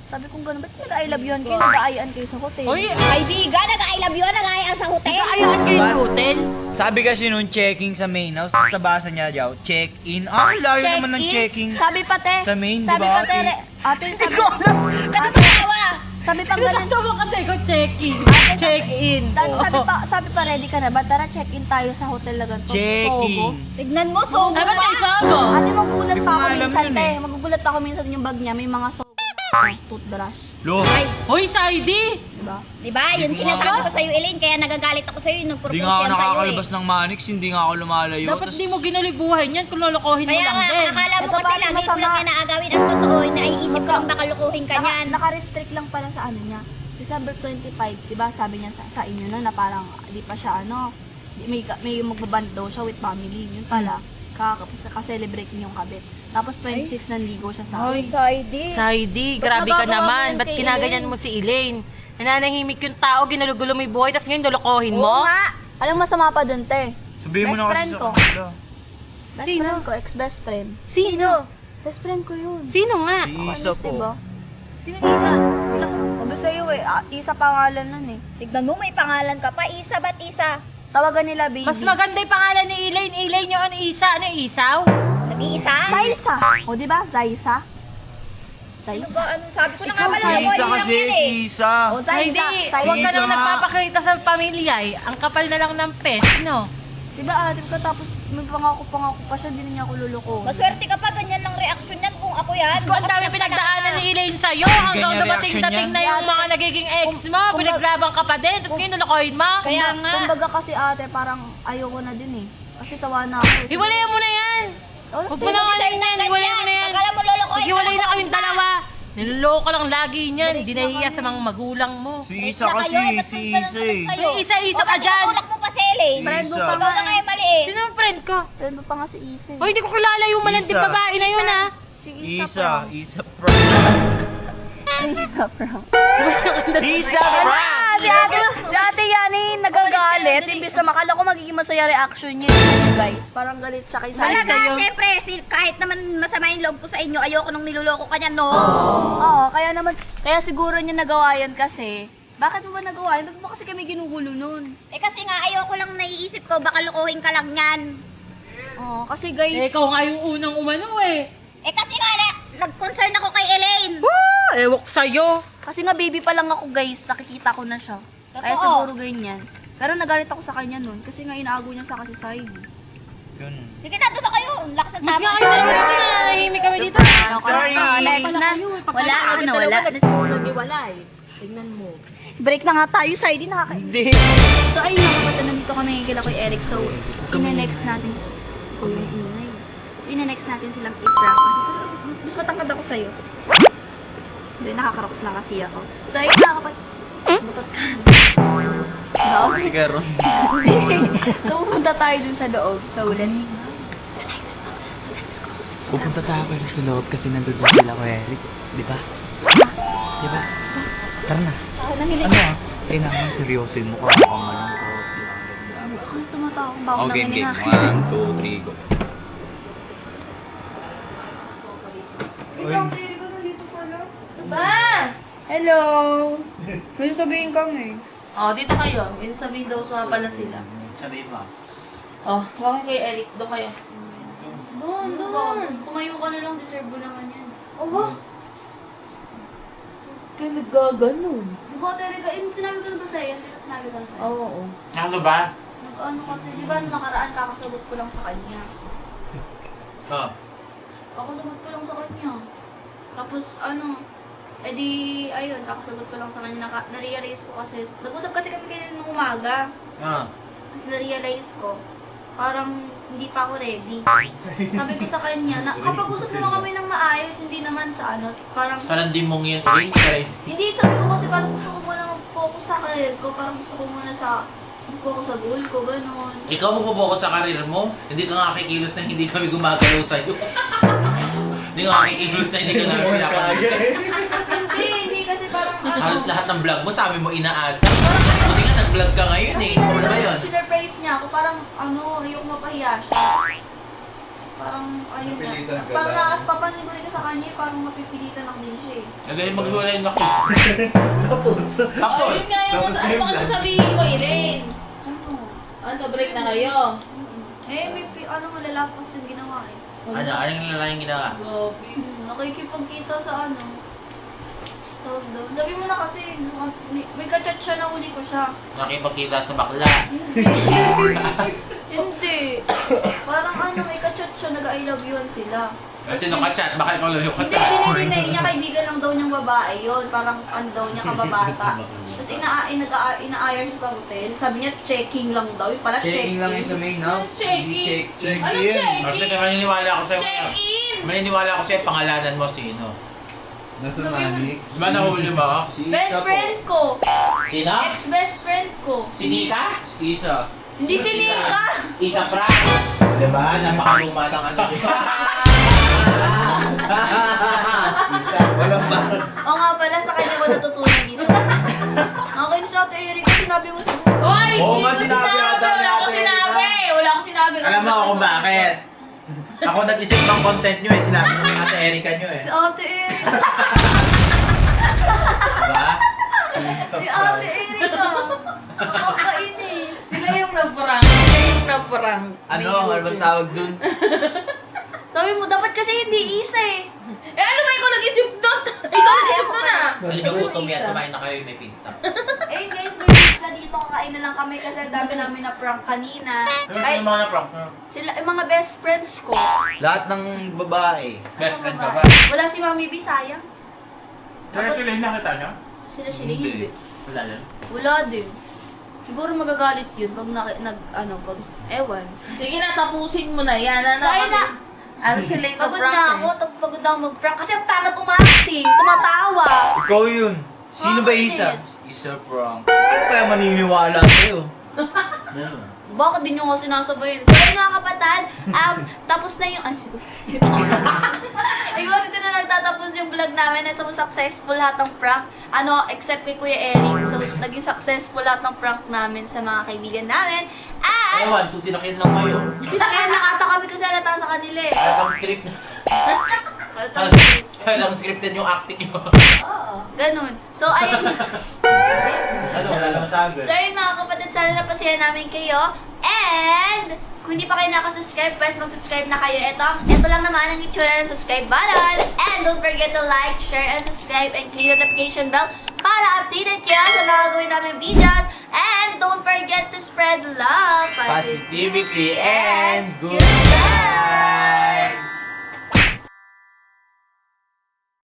Sabi ko gano'n, ba't kayo I love you kayo? Nag-aayaan kayo sa hotel. Hoy, Kaibigan, nag-I love you, nag-ayaan sa hotel. ayaan kayo sa hotel. Sabi kasi nung checking sa main house, sa basa niya daw, check-in. Layo naman ng checking. Sabi pa te. Sa main, di sabi ba, pa te, ate? ate, sabi, Katatawa. sabi pa ganun. Tawa ka tayo, check-in. Check-in. Sabi pa ready ka na ba? Tara check-in tayo sa hotel na ganito. Sogo. Checking. Tignan mo, sogo Ay, ba't pa. kayo sago? Ate, magugulat Di pa ko ako alam minsan yun te. eh. Magugulat pa ako minsan yung bag niya. May mga sogo. Toothbrush. Lo, Hoy, Saidi! Diba? Diba? Yun Di ko sinasabi nga- ko sa'yo, Elaine, kaya nagagalit ako sa'yo, yung di nagpropose nga ako yan sa'yo eh. nakakalabas ng Manix, hindi nga ako lumalayo. Dapat Tas- di mo ginalibuhay niyan kung lolokohin mo Kaya lang nga, din. akala mo Ito kasi pa, lagi ko masama. lang yan naagawin. Ang totoo, naiisip ko lang baka lukuhin ka niyan. Naka-restrict lang pala sa ano niya. December 25, diba? Sabi niya sa inyo na parang di pa siya may magbaband daw siya with family. Yun pala, ka-celebrate niyo yung kabit. Tapos 26 nanligo siya sa Hoy, Saidi. Saidi, grabe ka nagagawa mo naman. yan Ba't kay kinaganyan Elaine? mo si Elaine? Nananahimik yung tao, ginugulo mo yung buhay, tapos ngayon lolokohin mo? Oo nga! Alam mo, masama pa dun, te. Sabihin mo Best na kasi friend sa ko. kanila. Best friend ko, ex-best friend. Sino? Best friend ko yun. Sino nga? Si Isa Honest, po. diba? Sino Isa? Sabi sa'yo eh, Isa pangalan nun eh. Tignan mo, may pangalan ka pa. Isa, ba't isa? Tawagan nila baby. Mas maganda yung pangalan ni Elaine. Elaine yung Isa. Ano yung Isaw? Nag-iisa? Zaisa. O, di ba? Zaisa. Ano Zaisa. ba? Ano, sabi ko na nga Ikaw, pala, Si loko, Isa yun lang kasi, yan eh. si Isa. O, Zaisa. Hindi. Zaisa. Huwag ka naman Isa. nagpapakita sa pamilya eh. Ang kapal na lang ng pes, no? Di ba, ate ko tapos may pangako pa siya, hindi na niya ako luloko. Maswerte ka pa, ganyan lang reaksyon yan kung ako yan. Diyos ko, ang dami pinagdaanan ni Elaine sa'yo. Hanggang Ganyan dumating-dating reaction na yung mga nagiging ex mo. Pinaglabang ka pa din. Tapos ngayon nalakohin mo. Kaya nga. Kumbaga kasi ate, parang ayoko na din eh. Kasi sawa na ako. Hiwalayan mo na yan. Huwag mo na nga Deserve yan. ng Hiwalayan mo na yan. Pag alam mo, lolokohin Hiwalay ka na ako, kayong dalawa. Niloloko ka lang lagi niyan. Hindi nahihiya sa mga magulang mo. Si Wait Isa na kasi, kayo, ba't si nandun Isa ka eh. lang sa'yo? May isa-isa O, ka ba't dyan. tinutulak mo pa si Elaine? Friend mo Isa. pa Ikaw nga na nga eh. yung mali eh. Sino ang friend ko? Friend mo pa nga si Isa eh. Hoy, hindi ko kilala yung malanding Isa. babae na yun, ha? Si Isa, Frank. Isa Frank. Isa Frank. Isa Frank! Si ate Yani nagagalit. Imbis na makala ko magiging masaya reaction niya. Guys, parang galit siya kay Sai. Talaga, syempre, kahit naman masama yung loob ko sa inyo, ayoko nung niloloko ka niyan, no? Oo, kaya siguro niya nagawa yan kasi. Bakit mo ba nagawa yan? Ba't mo kasi kami ginugulo nun? Eh kasi nga, ayoko lang naiisip ko, baka lokohin ka lang yan. Oo, kasi guys, Eh, ikaw nga yung unang umano, eh. Eh kasi nga, nag-concern ako kay Elaine. Ewok sa'yo. kasi nga baby pa lang ako guys, nakikita ko na siya. Kaya Totoo. siguro ganyan. Pero nagalit ako sa kanya nun kasi nga inaago niya sa kasi Sai. Yun. Sige na, doon na kayo. Lakas ng Mas tama. nga kayo dalawa dito na nanahimik kami dito. Sorry. Next na. Wala, wala. Naghiwalay. Tignan mo. Break na nga tayo, Sai. Di nakaka... Hindi. So ayun nga kapatid, nandito kami kila Kuya Eric. So, ina-next natin. So, ina-next natin silang i-prank. Kasi mas matangkad ako sa'yo. Hindi, nakaka-rocks lang kasi ako. So ayun nga kapatid. Butot ka. No? Si Karon. So pumunta tayo dun sa loob. So let's go. Pupunta tayo kayo sa loob kasi nandun din sila ko Eric. Di ba? Di ba? Tara na. Ano ah? Kailangan seryoso yung mukha ko malang ko. Ano tumatakong ba ako Okay, ng game. inina? 1, 2, 3, go. Ba! Hello! May sabihin kami. Oh, dito kayo. May sabihin daw sa pala sila. Sabihin mo. Oh, bakit kay Eric? Doon kayo. Doon! Kumayo ka na lang, deserve mo naman yan. Kaya nagaganon. Di ba, Terika, sinabi ko na ba sa'yo? Hindi ko sinabi ko na sa'yo. Oo. Ano ba? Ano kasi, di ba nakaraan kakasagot ko lang sa kanya. Oh. Kakasagot ko lang sa kanya. Tapos ano, ayun, kakasagot ko lang sa kanya. Na-realize ko kasi, nag-usap kasi kami kayo nung umaga. Ah. Tapos na-realize ko, parang hindi pa ako ready. Sabi ko sa kanya, na kapag usap naman kami ng maayos, hindi naman sa ano, parang, Sa landing mong yan, eh. hindi, sabi ko kasi parang gusto ko muna mag-focus sa career ko, parang gusto ko muna focus sa goal ko, gano'n. Ikaw magpo-focus sa karir mo, hindi ka nga kikilos na hindi kami gumagalaw sa'yo. Hindi ka nga kikilos na hindi ka namin pinapag-usap. Hindi kasi parang Halos lahat ng vlog mo sa amin mo inaasa. Buti nga nag-vlog ka ngayon eh. Ano ba yun? sinurprise niya ako, parang ayoko mapahiya siya. Parang, ayun nga. Parang nakapapansin ko dito sa kanya, parang mapipilitan lang din siya eh. Nagay maghiwalay na ako. Oh, Tapos. yun nga yung ano pa kasi sabihin mo, Elaine? Ano, break na kayo? May malalapas yung ginawa eh. Ano? Anong lalaking ginawa? Gobi. Nakikipagkita sa tawag doon. Sabi mo na kasi, may kachat siya na uli ko siya. Nakipagkita sa bakla. Hindi. Parang may kachat siya, nag-I love you-an sila. Kasi nung ka-chat, baka ikaw lang yung Hindi, ka-chat. hindi niya kaibigan lang daw niyang babae yun. Parang daw niya kababata. Tapos inaaya siya sa hotel. Sabi niya, checking lang daw. Yung pala, Checking lang yung sa main house. Checking. Check. Anong checking? Kasi maniniwala ako sa'yo. Check-in! Maniniwala ako sa'yo, pangalanan mo sino? Nasa Manix. Di ba nahuli mo? Si best Isa po. friend ko. Sino? Ex-best friend ko. Si Nika? Si Isa. Hindi si Nika. Isa Frank. Diba? Napakaluma ng ano. Walang ba? Oo nga pala, sa kanya ko natutunan isa. Okay, sa Ate Erika, sinabi mo siguro. Hoy! Oo nga, Hindi ko sinabi ata Wala akong natin, sinabi! Wala akong sinabi. Alam mo kung bakit? Ako nag-isip ng content nyo eh. Sinabi ko yung Ate Erika nyo eh. Si Ate Erika. Diba? Si Ate Erika. Nakakainis. Sila yung na prank. Fake na prank. Ano? Ano bang tawag dun? Sabi mo, dapat kasi hindi isa eh. Eh ano ba ikaw nag-isip doon? Ikaw nag-isip doon ah. Ay, nagutom yan. Kumain na kayo, may pizza. Eh guys, may pizza dito. Kakain na lang kami kasi ang dami namin na prank kanina. Ano Ay, yung mga na-prank? sila, yung mga best friends ko. Lahat ng babae. Best friend ka ba? Wala si Mami B, sayang. Kaya sila yung nakita niyo? Sila hindi. Wala lang. Wala din. Siguro magagalit yun pag pag, ewan. Sige na, tapusin mo na yan. Ano, So, ayun na. ano sila yung Pagod na-prank na eh. ako, pagod na ako mag-prank. Kasi ang pangit umacting, tumatawa. Ikaw yun. Sino ba Bakit isa? eh? Isa prank. Ano kaya maniniwala sa'yo? Bakit din nyo ako sinasabayin? So, ayun mga kapatid, tapos na yung... Ikaw dito na nagtatapos yung vlog namin. So, successful lahat ng prank. Except kay Kuya Eric. So, naging successful lahat ng prank namin sa mga kaibigan namin. At, Ewan, kung sinakyan lang kayo. sinakyan nakata kami kasi halata sa kanila eh. Walang script. Walang Walang scripted yung acting nyo. Oo, ganun. So, ayun. Ano, wala lang masabi. So, ayun mga kapatid, sana napasaya namin kayo. And, kung hindi pa kayo nakasubscribe, press mag-subscribe na kayo. Ito lang naman ang itsura ng subscribe button. And don't forget to like, share, and subscribe, and click the notification bell para updated kayo sa mga gawin namin videos. And don't forget to spread love, Positivity and good goodbye!